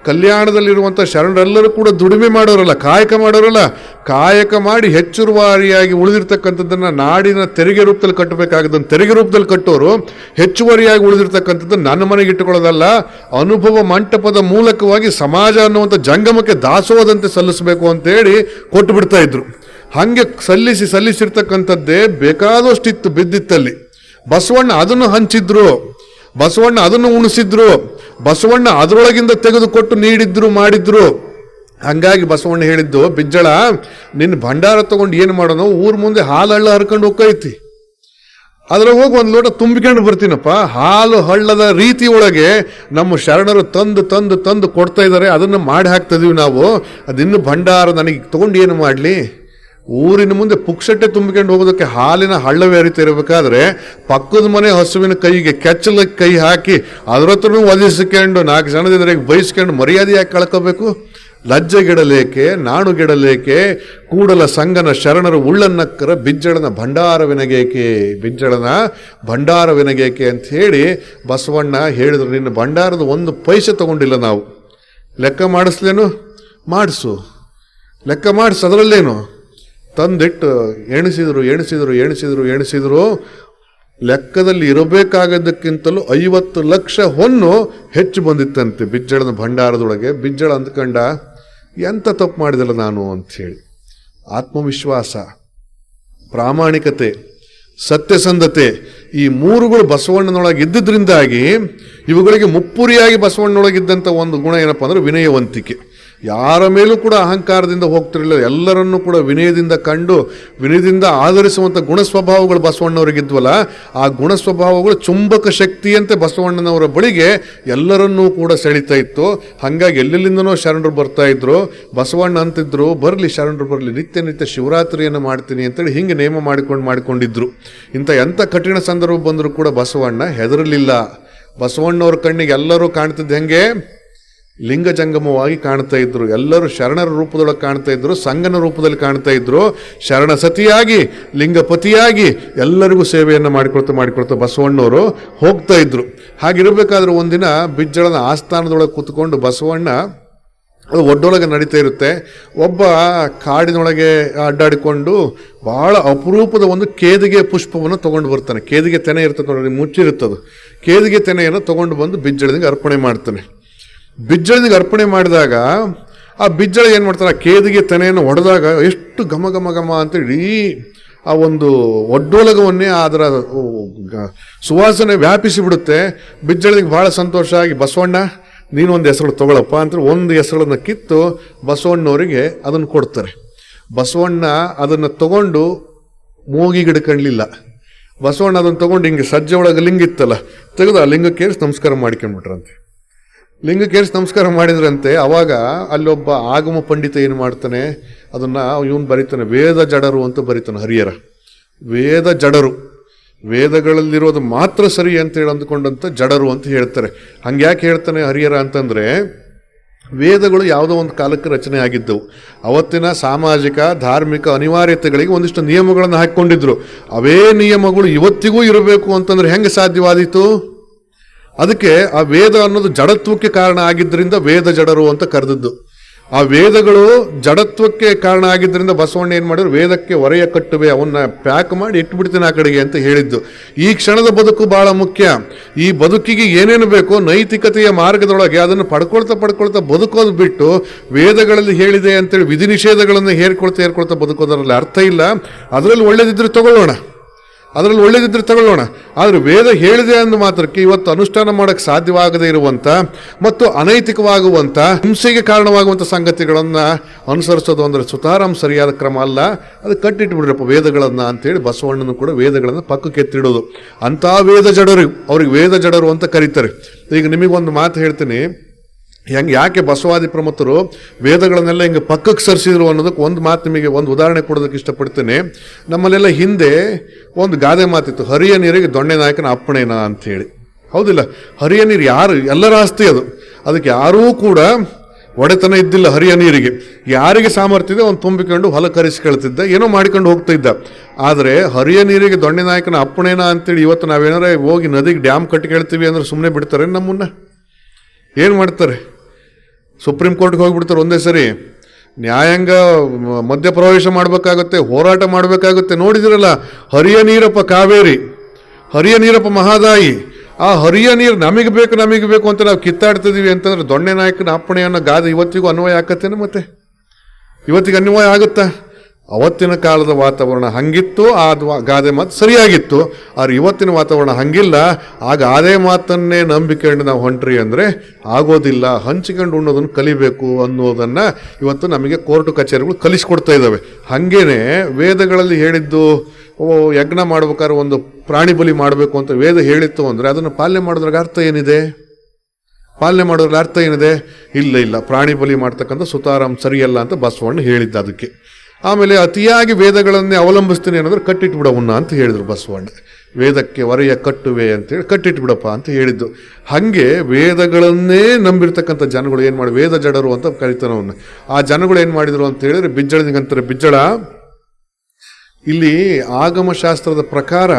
ಕಲ್ಯಾಣದಲ್ಲಿರುವಂಥ ಶರಣರೆಲ್ಲರೂ ಕೂಡ ದುಡಿಮೆ ಮಾಡೋರಲ್ಲ, ಕಾಯಕ ಮಾಡಿ ಹೆಚ್ಚುವರಿಯಾಗಿ ಉಳಿದಿರ್ತಕ್ಕಂಥದ್ದನ್ನು ನಾಡಿನ ತೆರಿಗೆ ರೂಪದಲ್ಲಿ ಕಟ್ಟಬೇಕಾಗದನ್ನು ತೆರಿಗೆ ರೂಪದಲ್ಲಿ ಕಟ್ಟೋರು, ಹೆಚ್ಚುವರಿಯಾಗಿ ಉಳಿದಿರ್ತಕ್ಕಂಥದ್ದನ್ನು ನನ್ನ ಮನೆಗೆ ಇಟ್ಟುಕೊಳ್ಳೋದಲ್ಲ, ಅನುಭವ ಮಂಟಪದ ಮೂಲಕವಾಗಿ ಸಮಾಜ ಅನ್ನುವಂಥ ಜಂಗಮಕ್ಕೆ ದಾಸೋಹದಂತೆ ಸಲ್ಲಿಸಬೇಕು ಅಂತೇಳಿ ಕೊಟ್ಟು ಬಿಡ್ತಾ ಇದ್ರು. ಹಾಗೆ ಸಲ್ಲಿಸಿರ್ತಕ್ಕಂಥದ್ದೇ ಬೇಕಾದಷ್ಟಿತ್ತು ಬಿದ್ದಿತ್ತಲ್ಲಿ. ಬಸವಣ್ಣ ಅದನ್ನು ಹಂಚಿದ್ರು, ಬಸವಣ್ಣ ಅದನ್ನು ಉಣಿಸಿದ್ರು, ಬಸವಣ್ಣ ಅದರೊಳಗಿಂದ ತೆಗೆದುಕೊಟ್ಟು ನೀಡಿದ್ರು, ಮಾಡಿದ್ರು. ಹಂಗಾಗಿ ಬಸವಣ್ಣ ಹೇಳಿದ್ದು, ಬಿಜ್ಜಳ ನಿನ್ನ ಭಂಡಾರ ತಗೊಂಡು ಏನು ಮಾಡೋಣ, ಊರ್ ಮುಂದೆ ಹಾಲಳ್ಳ ಹರ್ಕೊಂಡು ಹೋಗ್ತೈತಿ, ಅದ್ರಾಗ ಹೋಗಿ ಒಂದು ಲೋಟ ತುಂಬಿಕೊಂಡು ಬರ್ತೀನಪ್ಪ. ಹಾಲು ಹಳ್ಳದ ರೀತಿ ಒಳಗೆ ನಮ್ಮ ಶರಣರು ತಂದು ತಂದು ತಂದು ಕೊಡ್ತಾ ಇದ್ದಾರೆ, ಅದನ್ನು ಮಾಡಿ ಹಾಕ್ತಿದೀವಿ ನಾವು. ಅದಿನ್ನು ಭಂಡಾರ ನನಗೆ ತಗೊಂಡು ಏನು ಮಾಡಲಿ? ಊರಿನ ಮುಂದೆ ಪುಕ್ಷಟ್ಟೆ ತುಂಬಿಕೊಂಡು ಹೋಗೋದಕ್ಕೆ ಹಾಲಿನ ಹಳ್ಳವೇ ಹರಿತಿರಬೇಕಾದ್ರೆ ಪಕ್ಕದ ಮನೆ ಹಸುವಿನ ಕೈಗೆ ಕೆಚ್ಚಲಕ್ಕೆ ಕೈ ಹಾಕಿ ಅದ್ರ ಹತ್ರನೂ ಒದಿಸ್ಕೊಂಡು 4 ಜನದಿದ್ರಿಗೆ ಬಯಸ್ಕೊಂಡು ಮರ್ಯಾದೆ ಯಾಕೆ ಕಳ್ಕೋಬೇಕು? ಲಜ್ಜೆಗೆಡಲೇಕೆ, ನಾಣುಗೆಡಲೇಕೆ, ಕೂಡಲ ಸಂಗನ ಶರಣರು ಉಳ್ಳನ್ನಕ್ಕರ ಬಿಜ್ಜಳನ ಭಂಡಾರವೆನಗೇಕೆ, ಬಿಜ್ಜಳನ ಭಂಡಾರವೆನಗೇಕೆ ಅಂತ ಹೇಳಿ ಬಸವಣ್ಣ ಹೇಳಿದ್ರು. ನಿನ್ನ ಭಂಡಾರದ 1 ಪೈಸೆ ತಗೊಂಡಿಲ್ಲ ನಾವು. ಲೆಕ್ಕ ಮಾಡಿಸ್ಲೇನು? ಮಾಡಿಸು, ಲೆಕ್ಕ ಮಾಡಿಸು. ಅದರಲ್ಲೇನು ತಂದಿಟ್ಟು ಎಣಿಸಿದ್ರು. ಲೆಕ್ಕದಲ್ಲಿ ಇರಬೇಕಾಗದ್ದಕ್ಕಿಂತಲೂ 50 ಲಕ್ಷ ಹೊನ್ನು ಹೆಚ್ಚು ಬಂದಿತ್ತಂತೆ ಬಿಜ್ಜಳನ ಭಂಡಾರದೊಳಗೆ. ಬಿಜ್ಜಳ ಅಂದ್ಕಂಡ, ಎಂಥ ತಪ್ಪು ಮಾಡಿದಲ್ಲ ನಾನು ಅಂಥೇಳಿ. ಆತ್ಮವಿಶ್ವಾಸ, ಪ್ರಾಮಾಣಿಕತೆ, ಸತ್ಯಸಂಧತೆ, ಈ 3ಗಳು ಬಸವಣ್ಣನೊಳಗೆ ಇದ್ದಿದ್ರಿಂದಾಗಿ ಇವುಗಳಿಗೆ ಮುಪ್ಪುರಿಯಾಗಿ ಬಸವಣ್ಣನೊಳಗಿದ್ದಂಥ ಒಂದು ಗುಣ ಏನಪ್ಪ ಅಂದ್ರೆ ವಿನಯವಂತಿಕೆ. ಯಾರ ಮೇಲೂ ಕೂಡ ಅಹಂಕಾರದಿಂದ ಹೋಗ್ತಿರಲಿಲ್ಲ. ಎಲ್ಲರನ್ನೂ ಕೂಡ ವಿನಯದಿಂದ ಕಂಡು ವಿನಯದಿಂದ ಆಧರಿಸುವಂಥ ಗುಣಸ್ವಭಾವಗಳು ಬಸವಣ್ಣವರಿಗಿದ್ವಲ್ಲ, ಆ ಗುಣಸ್ವಭಾವಗಳು ಚುಂಬಕ ಶಕ್ತಿಯಂತೆ ಬಸವಣ್ಣನವರ ಬಳಿಗೆ ಎಲ್ಲರನ್ನೂ ಕೂಡ ಸೆಳೀತಾ ಇತ್ತು. ಹಾಗಾಗಿ ಎಲ್ಲೆಲ್ಲಿಂದನೋ ಶರಣರು ಬರ್ತಾ ಇದ್ರು. ಬಸವಣ್ಣ ಅಂತಿದ್ರು, ಬರಲಿ ಶರಣರು ಬರಲಿ, ನಿತ್ಯ ನಿತ್ಯ ಶಿವರಾತ್ರಿಯನ್ನು ಮಾಡ್ತೀನಿ ಅಂತೇಳಿ ಹಿಂಗೆ ನೇಮ ಮಾಡಿಕೊಂಡಿದ್ರು. ಎಂಥ ಕಠಿಣ ಸಂದರ್ಭ ಬಂದರೂ ಕೂಡ ಬಸವಣ್ಣ ಹೆದರಲಿಲ್ಲ. ಬಸವಣ್ಣವ್ರ ಕಣ್ಣಿಗೆ ಎಲ್ಲರೂ ಕಾಣ್ತಿದ್ದ ಹೆಂಗೆ ಲಿಂಗ ಜಂಗಮವಾಗಿ ಕಾಣ್ತಾ ಇದ್ರು. ಎಲ್ಲರೂ ಶರಣರ ರೂಪದೊಳಗೆ ಕಾಣ್ತಾ ಇದ್ರು, ಸಂಗನ ರೂಪದಲ್ಲಿ ಕಾಣ್ತಾ ಇದ್ರು. ಶರಣ ಸತಿಯಾಗಿ, ಲಿಂಗಪತಿಯಾಗಿ ಎಲ್ಲರಿಗೂ ಸೇವೆಯನ್ನು ಮಾಡಿಕೊಳ್ತಾ ಬಸವಣ್ಣವರು ಹೋಗ್ತಾ ಇದ್ರು. ಹಾಗಿರಬೇಕಾದ್ರೆ ಒಂದಿನ ಬಿಜ್ಜಳನ ಆಸ್ಥಾನದೊಳಗೆ ಕೂತ್ಕೊಂಡು ಬಸವಣ್ಣ, ಅದು ಒಡ್ಡೊಳಗೆ ನಡೀತಾ ಇರುತ್ತೆ, ಒಬ್ಬ ಕಾಡಿನೊಳಗೆ ಅಡ್ಡಾಡಿಕೊಂಡು ಬಹಳ ಅಪರೂಪದ ಒಂದು ಕೇದಿಗೆ ಪುಷ್ಪವನ್ನು ತೊಗೊಂಡು ಬರ್ತಾನೆ. ಕೇದಿಗೆ ತೆನೆ ಇರ್ತದೆ ನೋಡಿ, ಮುಚ್ಚಿರುತ್ತದು. ಕೇದಿಗೆ ತೆನೆಯನ್ನು ತೊಗೊಂಡು ಬಂದು ಬಿಜ್ಜಳನಿಗೆ ಅರ್ಪಣೆ ಮಾಡ್ತಾನೆ. ಬಿಜ್ಜಳನಿಗೆ ಅರ್ಪಣೆ ಮಾಡಿದಾಗ ಆ ಬಿಜ್ಜಳ ಏನು ಮಾಡ್ತಾರೆ, ಆ ಕೇದಿಗೆ ತೆನೆಯನ್ನು ಹೊಡೆದಾಗ ಎಷ್ಟು ಘಮ ಘಮ ಘಮ ಅಂತೇಳಿ ಆ ಒಂದು ಒಡ್ಡೋಲಗವನ್ನೇ ಅದರ ಸುವಾಸನೆ ವ್ಯಾಪಿಸಿ ಬಿಡುತ್ತೆ. ಬಿಜ್ಜಳನಿಗೆ ಬಹಳ ಸಂತೋಷ ಆಗಿ, ಬಸವಣ್ಣ ನೀನೊಂದು ಹೆಸರು ತಗೊಳಪ್ಪ ಅಂತ ಒಂದು ಹೆಸರನ್ನು ಕಿತ್ತು ಬಸವಣ್ಣವರಿಗೆ ಅದನ್ನು ಕೊಡ್ತಾರೆ. ಬಸವಣ್ಣ ಅದನ್ನು ತಗೊಂಡು ಮೂಗಿಗಿಡ್ಕೊಳ್ಳಿಲ್ಲ. ಬಸವಣ್ಣ ಅದನ್ನು ತಗೊಂಡು ಹಿಂಗೆ ಸಜ್ಜೆ ಒಳಗೆ ಲಿಂಗ ಇತ್ತಲ್ಲ, ತೆಗೆದು ಆ ಲಿಂಗಕ್ಕೇರಿಸಿ ನಮಸ್ಕಾರ ಮಾಡ್ಕೊಂಡ್ಬಿಟ್ರಂತೆ. ಲಿಂಗಕ್ಕೇರಿಸಿ ನಮಸ್ಕಾರ ಮಾಡಿದ್ರಂತೆ. ಅವಾಗ ಅಲ್ಲೊಬ್ಬ ಆಗಮ ಪಂಡಿತ ಏನು ಮಾಡ್ತಾನೆ, ಅದನ್ನು ಇವನು ಬರೀತಾನೆ, ವೇದ ಜಡರು ಅಂತ ಬರೀತಾನೆ. ಹರಿಯರ ವೇದ ಜಡರು, ವೇದಗಳಲ್ಲಿರೋದು ಮಾತ್ರ ಸರಿ ಅಂತೇಳಿ ಅಂದ್ಕೊಂಡಂತ ಜಡರು ಅಂತ ಹೇಳ್ತಾರೆ. ಹಂಗೆ ಯಾಕೆ ಹೇಳ್ತಾನೆ ಹರಿಯರ ಅಂತಂದರೆ, ವೇದಗಳು ಯಾವುದೋ ಒಂದು ಕಾಲಕ್ಕೆ ರಚನೆ ಆಗಿದ್ದವು. ಅವತ್ತಿನ ಸಾಮಾಜಿಕ ಧಾರ್ಮಿಕ ಅನಿವಾರ್ಯತೆಗಳಿಗೆ ಒಂದಿಷ್ಟು ನಿಯಮಗಳನ್ನು ಹಾಕಿಕೊಂಡಿದ್ರು. ಅವೇ ನಿಯಮಗಳು ಇವತ್ತಿಗೂ ಇರಬೇಕು ಅಂತಂದ್ರೆ ಹೆಂಗೆ ಸಾಧ್ಯವಾದೀತು? ಅದಕ್ಕೆ ಆ ವೇದ ಅನ್ನೋದು ಜಡತ್ವಕ್ಕೆ ಕಾರಣ ಆಗಿದ್ದರಿಂದ ವೇದ ಜಡರು ಅಂತ ಕರೆದದ್ದು. ಆ ವೇದಗಳು ಜಡತ್ವಕ್ಕೆ ಕಾರಣ ಆಗಿದ್ದರಿಂದ ಬಸವಣ್ಣ ಏನು ಮಾಡಿದ್ರು, ವೇದಕ್ಕೆ ಹೊರೆಯ ಕಟ್ಟುವೆ, ಅವನ್ನ ಪ್ಯಾಕ್ ಮಾಡಿ ಇಟ್ಬಿಡ್ತೀನಿ ಆ ಕಡೆಗೆ ಅಂತ ಹೇಳಿದ್ದು. ಈ ಕ್ಷಣದ ಬದುಕು ಬಹಳ ಮುಖ್ಯ. ಈ ಬದುಕಿಗೆ ಏನೇನು ಬೇಕೋ ನೈತಿಕತೆಯ ಮಾರ್ಗದೊಳಗೆ ಅದನ್ನು ಪಡ್ಕೊಳ್ತಾ ಬದುಕೋದು ಬಿಟ್ಟು ವೇದಗಳಲ್ಲಿ ಹೇಳಿದೆ ಅಂತೇಳಿ ವಿಧಿ ನಿಷೇಧಗಳನ್ನು ಹೇರ್ಕೊಳ್ತಾ ಬದುಕೋದ್ರಲ್ಲಿ ಅರ್ಥ ಇಲ್ಲ. ಅದರಲ್ಲಿ ಒಳ್ಳೇದಿದ್ರೆ ತಗೊಳ್ಳೋಣ, ಆದರೆ ವೇದ ಹೇಳಿದೆ ಅಂದ ಮಾತ್ರಕ್ಕೆ ಇವತ್ತು ಅನುಷ್ಠಾನ ಮಾಡೋಕ್ಕೆ ಸಾಧ್ಯವಾಗದೇ ಇರುವಂಥ ಮತ್ತು ಅನೈತಿಕವಾಗುವಂಥ ಹಿಂಸೆಗೆ ಕಾರಣವಾಗುವಂಥ ಸಂಗತಿಗಳನ್ನು ಅನುಸರಿಸೋದು ಅಂದರೆ ಸುತಾರಾಮ್ ಸರಿಯಾದ ಕ್ರಮ ಅಲ್ಲ. ಅದು ಕಟ್ಟಿಟ್ಬಿಡ್ರಪ್ಪ ವೇದಗಳನ್ನು ಅಂತೇಳಿ ಬಸವಣ್ಣನು ಕೂಡ ವೇದಗಳನ್ನು ಪಕ್ಕಕ್ಕೆ ಎತ್ತಿಡೋದು. ಅಂಥ ವೇದ ಜಡರು, ಅವ್ರಿಗೆ ವೇದ ಜಡರು ಅಂತ ಕರೀತಾರೆ. ಈಗ ನಿಮಗೊಂದು ಮಾತು ಹೇಳ್ತೀನಿ, ಯಾಕೆ ಬಸವಾದಿ ಪ್ರಮುಖರು ವೇದಗಳನ್ನೆಲ್ಲ ಹಿಂಗೆ ಪಕ್ಕಕ್ಕೆ ಸರಿಸಿದ್ರು ಅನ್ನೋದಕ್ಕೆ ಒಂದು ಮಾತು ನಿಮಗೆ ಒಂದು ಉದಾಹರಣೆ ಕೊಡೋದಕ್ಕೆ ಇಷ್ಟಪಡ್ತೇನೆ. ನಮ್ಮಲ್ಲೆಲ್ಲ ಹಿಂದೆ ಒಂದು ಗಾದೆ ಮಾತಿತ್ತು, ಹರಿಯ ನೀರಿಗೆ ದೊಣ್ಣೆ ನಾಯಕನ ಅಪ್ಪಣೆನಾ ಅಂಥೇಳಿ. ಹೌದಿಲ್ಲ? ಹರಿಯ ನೀರು ಯಾರು, ಎಲ್ಲರ ಆಸ್ತಿ ಅದು. ಅದಕ್ಕೆ ಯಾರೂ ಕೂಡ ಒಡೆತನ ಇದ್ದಿಲ್ಲ ಹರಿಯ ನೀರಿಗೆ. ಯಾರಿಗೆ ಸಾಮರ್ಥ್ಯ ಇದೆ ಅವ್ನು ತುಂಬಿಕೊಂಡು ಹೊಲ ಕರೆಸ್ಕೊಳ್ತಿದ್ದ, ಏನೋ ಮಾಡಿಕೊಂಡು ಹೋಗ್ತಾ ಇದ್ದ. ಆದರೆ ಹರಿಯ ನೀರಿಗೆ ದೊಣ್ಣೆ ನಾಯಕನ ಅಪ್ಪಣೆನಾ ಅಂತೇಳಿ ಇವತ್ತು ನಾವೇನಾರ ಹೋಗಿ ನದಿಗೆ ಡ್ಯಾಮ್ ಕಟ್ಕೊಳ್ತೀವಿ ಅಂದ್ರೆ ಸುಮ್ಮನೆ ಬಿಡ್ತಾರೆ ನಮ್ಮನ್ನ? ಏನು ಮಾಡ್ತಾರೆ? ಸುಪ್ರೀಂ ಕೋರ್ಟ್ಗೆ ಹೋಗಿಬಿಡ್ತಾರೆ ಒಂದೇ ಸರಿ. ನ್ಯಾಯಾಂಗ ಮಧ್ಯಪ್ರವೇಶ ಮಾಡಬೇಕಾಗುತ್ತೆ, ಹೋರಾಟ ಮಾಡಬೇಕಾಗುತ್ತೆ. ನೋಡಿದಿರಲ್ಲ, ಹರಿಯ ನೀರಪ್ಪ ಕಾವೇರಿ, ಹರಿಯ ನೀರಪ್ಪ ಮಹಾದಾಯಿ. ಆ ಹರಿಯ ನೀರು ನಮಗೆ ಬೇಕು ಅಂತ ನಾವು ಕಿತ್ತಾಡ್ತಿದೀವಿ ಅಂತಂದ್ರೆ ದೊಣ್ಣೆ ನಾಯಕನ ಅಪ್ಪಣೆ ಅನ್ನೋ ಗಾದೆ ಇವತ್ತಿಗೂ ಅನ್ವಯ ಆಗತ್ತೇನೆ? ಮತ್ತೆ ಇವತ್ತಿಗೆ ಅನ್ವಯ ಆಗುತ್ತಾ? ಅವತ್ತಿನ ಕಾಲದ ವಾತಾವರಣ ಹಂಗಿತ್ತು, ಆ ಗಾದೆ ಮಾತು ಸರಿಯಾಗಿತ್ತು. ಆದ್ರೆ ಇವತ್ತಿನ ವಾತಾವರಣ ಹಂಗಿಲ್ಲ. ಆಗ ಅದೇ ಮಾತನ್ನೇ ನಂಬಿಕೊಂಡು ನಾವು ಹೊಂಟ್ರಿ ಅಂದರೆ ಆಗೋದಿಲ್ಲ. ಹಂಚಿಕೊಂಡು ಉಣ್ಣೋದನ್ನು ಕಲಿಬೇಕು ಅನ್ನೋದನ್ನು ಇವತ್ತು ನಮಗೆ ಕೋರ್ಟು ಕಚೇರಿಗಳು ಕಲಿಸ್ಕೊಡ್ತಾ ಇದ್ದಾವೆ. ಹಾಗೇನೆ ವೇದಗಳಲ್ಲಿ ಹೇಳಿದ್ದು ಯಜ್ಞ ಮಾಡ್ಬೇಕಾದ್ರೆ ಒಂದು ಪ್ರಾಣಿ ಬಲಿ ಮಾಡಬೇಕು ಅಂತ ವೇದ ಹೇಳಿತ್ತು ಅಂದರೆ ಅದನ್ನು ಪಾಲನೆ ಮಾಡೋದ್ರಾಗ ಅರ್ಥ ಏನಿದೆ? ಪಾಲನೆ ಮಾಡೋದ್ರ ಅರ್ಥ ಏನಿದೆ? ಇಲ್ಲ ಪ್ರಾಣಿ ಬಲಿ ಮಾಡ್ತಕ್ಕಂಥ ಸುತಾರಾಮ್ ಸರಿಯಲ್ಲ ಅಂತ ಬಸವಣ್ಣ ಹೇಳಿದ್ದ. ಅದಕ್ಕೆ ಆಮೇಲೆ ಅತಿಯಾಗಿ ವೇದಗಳನ್ನೇ ಅವಲಂಬಿಸ್ತೀನಿ ಅನ್ನೋದ್ರೆ ಕಟ್ಟಿಟ್ಬಿಡವನ್ನ ಅಂತ ಹೇಳಿದ್ರು ಬಸವಣ್ಣ. ವೇದಕ್ಕೆ ವರೆಯ ಕಟ್ಟುವೆ ಅಂತೇಳಿ ಕಟ್ಟಿಟ್ಬಿಡಪ್ಪ ಅಂತ ಹೇಳಿದ್ದು. ಹಾಗೆ ವೇದಗಳನ್ನೇ ನಂಬಿರ್ತಕ್ಕಂಥ ಜನಗಳು ಏನು ಮಾಡಿ, ವೇದ ಜಡರು ಅಂತ ಕರಿತಾನೆ ಅವನ್ನ. ಆ ಜನಗಳು ಏನು ಮಾಡಿದ್ರು ಅಂತ ಹೇಳಿದ್ರೆ ಬಿಜ್ಜಳನಿಗಂತಾರೆ. ಬಿಜ್ಜಳ ಇಲ್ಲಿ ಆಗಮಶಾಸ್ತ್ರದ ಪ್ರಕಾರ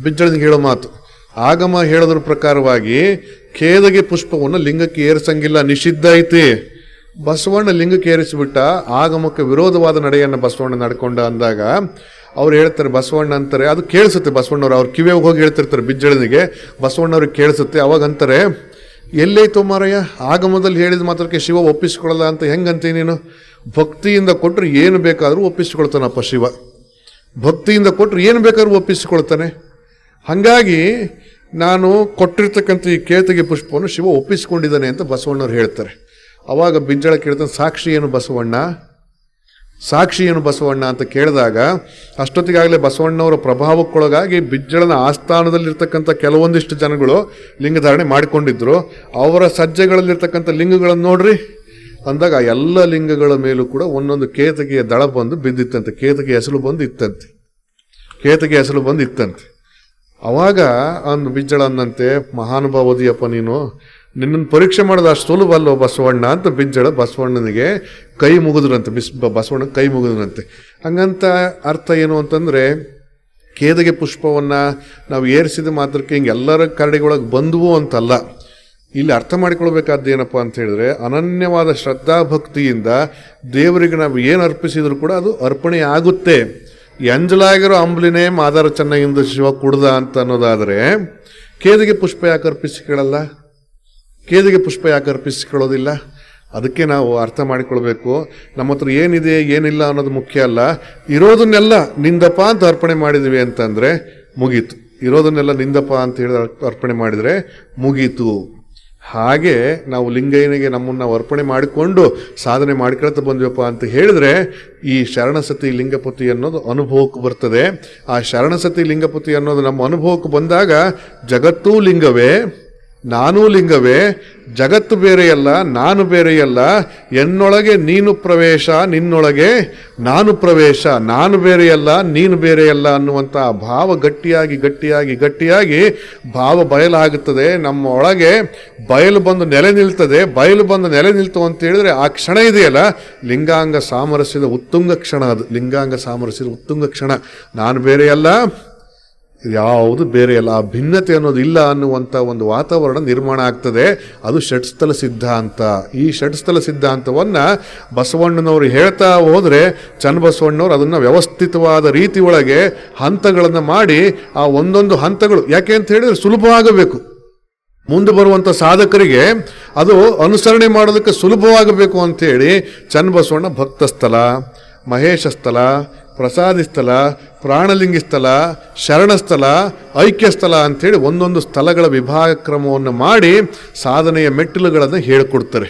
ಬಿಜ್ಜಳನಿಗೆ ಹೇಳೋ ಮಾತು, ಆಗಮ ಹೇಳೋದ್ರ ಪ್ರಕಾರವಾಗಿ ಕೇದಗೆ ಪುಷ್ಪವನ್ನು ಲಿಂಗಕ್ಕೆ ಏರಿಸಂಗಿಲ್ಲ, ನಿಷಿದ್ಧ ಐತಿ. ಬಸವಣ್ಣ ಲಿಂಗಕ್ಕೆ ಏರಿಸಿಬಿಟ್ಟ. ಆಗಮಕ್ಕೆ ವಿರೋಧವಾದ ನಡೆಯನ್ನು ಬಸವಣ್ಣ ನಡ್ಕೊಂಡ ಅಂದಾಗ ಅವ್ರು ಹೇಳ್ತಾರೆ, ಬಸವಣ್ಣ ಅಂತಾರೆ, ಅದು ಕೇಳಿಸುತ್ತೆ ಬಸವಣ್ಣವ್ರು, ಅವ್ರು ಕಿವಿಯಾಗ ಹೋಗಿ ಹೇಳ್ತಿರ್ತಾರೆ ಬಿಜ್ಜಳನಿಗೆ, ಬಸವಣ್ಣವ್ರಿಗೆ ಕೇಳಿಸುತ್ತೆ. ಅವಾಗ ಅಂತಾರೆ, ಎಲ್ಲೈತೋ ಮಾರಯ್ಯ, ಆಗಮದಲ್ಲಿ ಹೇಳಿದ ಮಾತ್ರಕ್ಕೆ ಶಿವ ಒಪ್ಪಿಸ್ಕೊಳ್ಳಲ್ಲ ಅಂತ ಹೆಂಗಂತೀ ನೀನು? ಭಕ್ತಿಯಿಂದ ಕೊಟ್ಟರೆ ಏನು ಬೇಕಾದರೂ ಒಪ್ಪಿಸ್ಕೊಳ್ತಾನಪ್ಪ ಶಿವ. ಭಕ್ತಿಯಿಂದ ಕೊಟ್ಟರೆ ಏನು ಬೇಕಾದ್ರೂ ಒಪ್ಪಿಸಿಕೊಳ್ತಾನೆ. ಹಾಗಾಗಿ ನಾನು ಕೊಟ್ಟಿರ್ತಕ್ಕಂಥ ಈ ಕೇತಗೆ ಪುಷ್ಪವನ್ನು ಶಿವ ಒಪ್ಪಿಸಿಕೊಂಡಿದ್ದಾನೆ ಅಂತ ಬಸವಣ್ಣವ್ರು ಹೇಳ್ತಾರೆ. ಅವಾಗ ಬಿಜ್ಜಳ ಕೇಳ್ತಾನೆ, ಸಾಕ್ಷಿ ಏನು ಬಸವಣ್ಣ, ಸಾಕ್ಷಿ ಏನು ಬಸವಣ್ಣ ಅಂತ ಕೇಳಿದಾಗ ಅಷ್ಟೊತ್ತಿಗಾಗಲೇ ಬಸವಣ್ಣವರ ಪ್ರಭಾವಕ್ಕೊಳಗಾಗಿ ಬಿಜ್ಜಳನ ಆಸ್ಥಾನದಲ್ಲಿರ್ತಕ್ಕಂಥ ಕೆಲವೊಂದಿಷ್ಟು ಜನಗಳು ಲಿಂಗಧಾರಣೆ ಮಾಡಿಕೊಂಡಿದ್ರು. ಅವರ ಸಜ್ಜೆಗಳಲ್ಲಿರ್ತಕ್ಕಂಥ ಲಿಂಗಗಳನ್ನು ನೋಡ್ರಿ ಅಂದಾಗ ಎಲ್ಲ ಲಿಂಗಗಳ ಮೇಲೂ ಕೂಡ ಒಂದೊಂದು ಕೇತಕಿಯ ದಳ ಬಂದು ಬಿದ್ದಿತ್ತಂತೆ, ಕೇತಕಿ ಹೆಸರು ಬಂದು ಇತ್ತಂತೆ, ಕೇತಕಿ ಹೆಸರು ಬಂದು ಇತ್ತಂತೆ. ಅವಾಗ ಅಂದು ಬಿಜ್ಜಳ ಅನ್ನಂತೆ, ಮಹಾನುಭಾವದಿಯಪ್ಪ ನೀನು, ನಿನ್ನನ್ನು ಪರೀಕ್ಷೆ ಮಾಡೋದು ಅಷ್ಟು ಸುಲಭ ಅಲ್ಲೋ ಬಸವಣ್ಣ ಅಂತ ಬಿಜ್ಜಳ ಬಸವಣ್ಣನಿಗೆ ಕೈ ಮುಗಿದ್ರಂತೆ. ಬಸವಣ್ಣ ಕೈ ಮುಗಿದ್ರಂತೆ. ಹಂಗಂತ ಅರ್ಥ ಏನು ಅಂತಂದರೆ, ಕೇದಗೆ ಪುಷ್ಪವನ್ನು ನಾವು ಏರಿಸಿದ ಮಾತ್ರಕ್ಕೆ ಹಿಂಗೆ ಎಲ್ಲರ ಕರಡಿಗೊಳಗೆ ಬಂದವು ಅಂತಲ್ಲ. ಇಲ್ಲಿ ಅರ್ಥ ಮಾಡಿಕೊಳ್ಬೇಕಾದ್ದು ಏನಪ್ಪ ಅಂತ ಹೇಳಿದ್ರೆ, ಅನನ್ಯವಾದ ಶ್ರದ್ಧಾಭಕ್ತಿಯಿಂದ ದೇವರಿಗೆ ನಾವು ಏನು ಅರ್ಪಿಸಿದ್ರು ಕೂಡ ಅದು ಅರ್ಪಣೆ ಆಗುತ್ತೆ. ಎಂಜಲಾಗಿರೋ ಅಂಬ್ಲಿನೇ ಮಾದಾರ ಚೆನ್ನಾಗಿಂದ ಶಿವ ಕುಡ್ದ ಅಂತ ಅನ್ನೋದಾದರೆ ಕೇದಿಗೆ ಪುಷ್ಪ ಯಾಕೆ ಅರ್ಪಿಸಿಕೊಳ್ಳಲ್ಲ? ಕೇದಿಗೆ ಪುಷ್ಪ ಯಾಕೆ ಅರ್ಪಿಸಿಕೊಳ್ಳೋದಿಲ್ಲ? ಅದಕ್ಕೆ ನಾವು ಅರ್ಥ ಮಾಡಿಕೊಳ್ಬೇಕು. ನಮ್ಮ ಹತ್ರ ಏನಿದೆ ಏನಿಲ್ಲ ಅನ್ನೋದು ಮುಖ್ಯ ಅಲ್ಲ. ಇರೋದನ್ನೆಲ್ಲ ನಿಂದಪ್ಪ ಅಂತ ಅರ್ಪಣೆ ಮಾಡಿದ್ವಿ ಅಂತಂದರೆ ಮುಗೀತು. ಇರೋದನ್ನೆಲ್ಲ ನಿಂದಪ್ಪ ಅಂತ ಹೇಳಿ ಅರ್ಪಣೆ ಮಾಡಿದರೆ ಮುಗೀತು. ಹಾಗೆ ನಾವು ಲಿಂಗಯ್ಯನಿಗೆ ನಮ್ಮನ್ನು ಅರ್ಪಣೆ ಮಾಡಿಕೊಂಡು ಸಾಧನೆ ಮಾಡಿಕೊಳ್ತಾ ಬಂದ್ವಪ್ಪ ಅಂತ ಹೇಳಿದ್ರೆ ಈ ಶರಣಸತಿ ಲಿಂಗಪತಿ ಅನ್ನೋದು ಅನುಭವಕ್ಕೆ ಬರ್ತದೆ. ಆ ಶರಣಸತಿ ಲಿಂಗಪತಿ ಅನ್ನೋದು ನಮ್ಮ ಅನುಭವಕ್ಕೆ ಬಂದಾಗ ಜಗತ್ತೂ ಲಿಂಗವೇ, ನಾನೂ ಲಿಂಗವೇ, ಜಗತ್ತು ಬೇರೆಯಲ್ಲ, ನಾನು ಬೇರೆಯಲ್ಲ, ಎನ್ನೊಳಗೆ ನೀನು ಪ್ರವೇಶ, ನಿನ್ನೊಳಗೆ ನಾನು ಪ್ರವೇಶ, ನಾನು ಬೇರೆಯಲ್ಲ, ನೀನು ಬೇರೆಯಲ್ಲ ಅನ್ನುವಂಥ ಭಾವ ಗಟ್ಟಿಯಾಗಿ ಗಟ್ಟಿಯಾಗಿ ಗಟ್ಟಿಯಾಗಿ ಭಾವ ಬಯಲಾಗುತ್ತದೆ. ನಮ್ಮ ಒಳಗೆ ಬಯಲು ಬಂದು ನೆಲೆ ನಿಲ್ತದೆ. ಬಯಲು ಬಂದು ನೆಲೆ ನಿಲ್ತು ಅಂತ ಹೇಳಿದ್ರೆ ಆ ಕ್ಷಣ ಇದೆಯಲ್ಲ, ಲಿಂಗಾಂಗ ಸಾಮರಸ್ಯದ ಉತ್ತುಂಗ ಕ್ಷಣ. ಅದು ಲಿಂಗಾಂಗ ಸಾಮರಸ್ಯದ ಉತ್ತುಂಗ ಕ್ಷಣ. ನಾನು ಬೇರೆಯಲ್ಲ, ಯಾವುದು ಬೇರೆಯಲ್ಲ, ಆ ಭಿನ್ನತೆ ಅನ್ನೋದು ಇಲ್ಲ ಅನ್ನುವಂಥ ಒಂದು ವಾತಾವರಣ ನಿರ್ಮಾಣ ಆಗ್ತದೆ. ಅದು ಷಟ್ಸ್ಥಲ ಸಿದ್ಧಾಂತ. ಈ ಷಟ್ಸ್ಥಲ ಸಿದ್ಧಾಂತವನ್ನು ಬಸವಣ್ಣನವರು ಹೇಳ್ತಾ ಹೋದರೆ ಚನ್ನಬಸವಣ್ಣವ್ರು ಅದನ್ನು ವ್ಯವಸ್ಥಿತವಾದ ರೀತಿ ಒಳಗೆ ಹಂತಗಳನ್ನು ಮಾಡಿ, ಆ ಒಂದೊಂದು ಹಂತಗಳು ಯಾಕೆ ಅಂತ ಹೇಳಿದ್ರೆ ಸುಲಭವಾಗಬೇಕು. ಮುಂದೆ ಬರುವಂಥ ಸಾಧಕರಿಗೆ ಅದು ಅನುಸರಣೆ ಮಾಡೋದಕ್ಕೆ ಸುಲಭವಾಗಬೇಕು ಅಂಥೇಳಿ ಚನ್ನಬಸವಣ್ಣ ಭಕ್ತಸ್ಥಲ, ಮಹೇಶ ಸ್ಥಳ, ಪ್ರಸಾದಿ ಸ್ಥಳ, ಪ್ರಾಣಲಿಂಗಿ ಸ್ಥಳ, ಶರಣಸ್ಥಳ, ಐಕ್ಯಸ್ಥಳ ಅಂಥೇಳಿ ಒಂದೊಂದು ಸ್ಥಳಗಳ ವಿಭಾಗ ಕ್ರಮವನ್ನು ಮಾಡಿ ಸಾಧನೆಯ ಮೆಟ್ಟಿಲುಗಳನ್ನು ಹೇಳಿಕೊಡ್ತಾರೆ.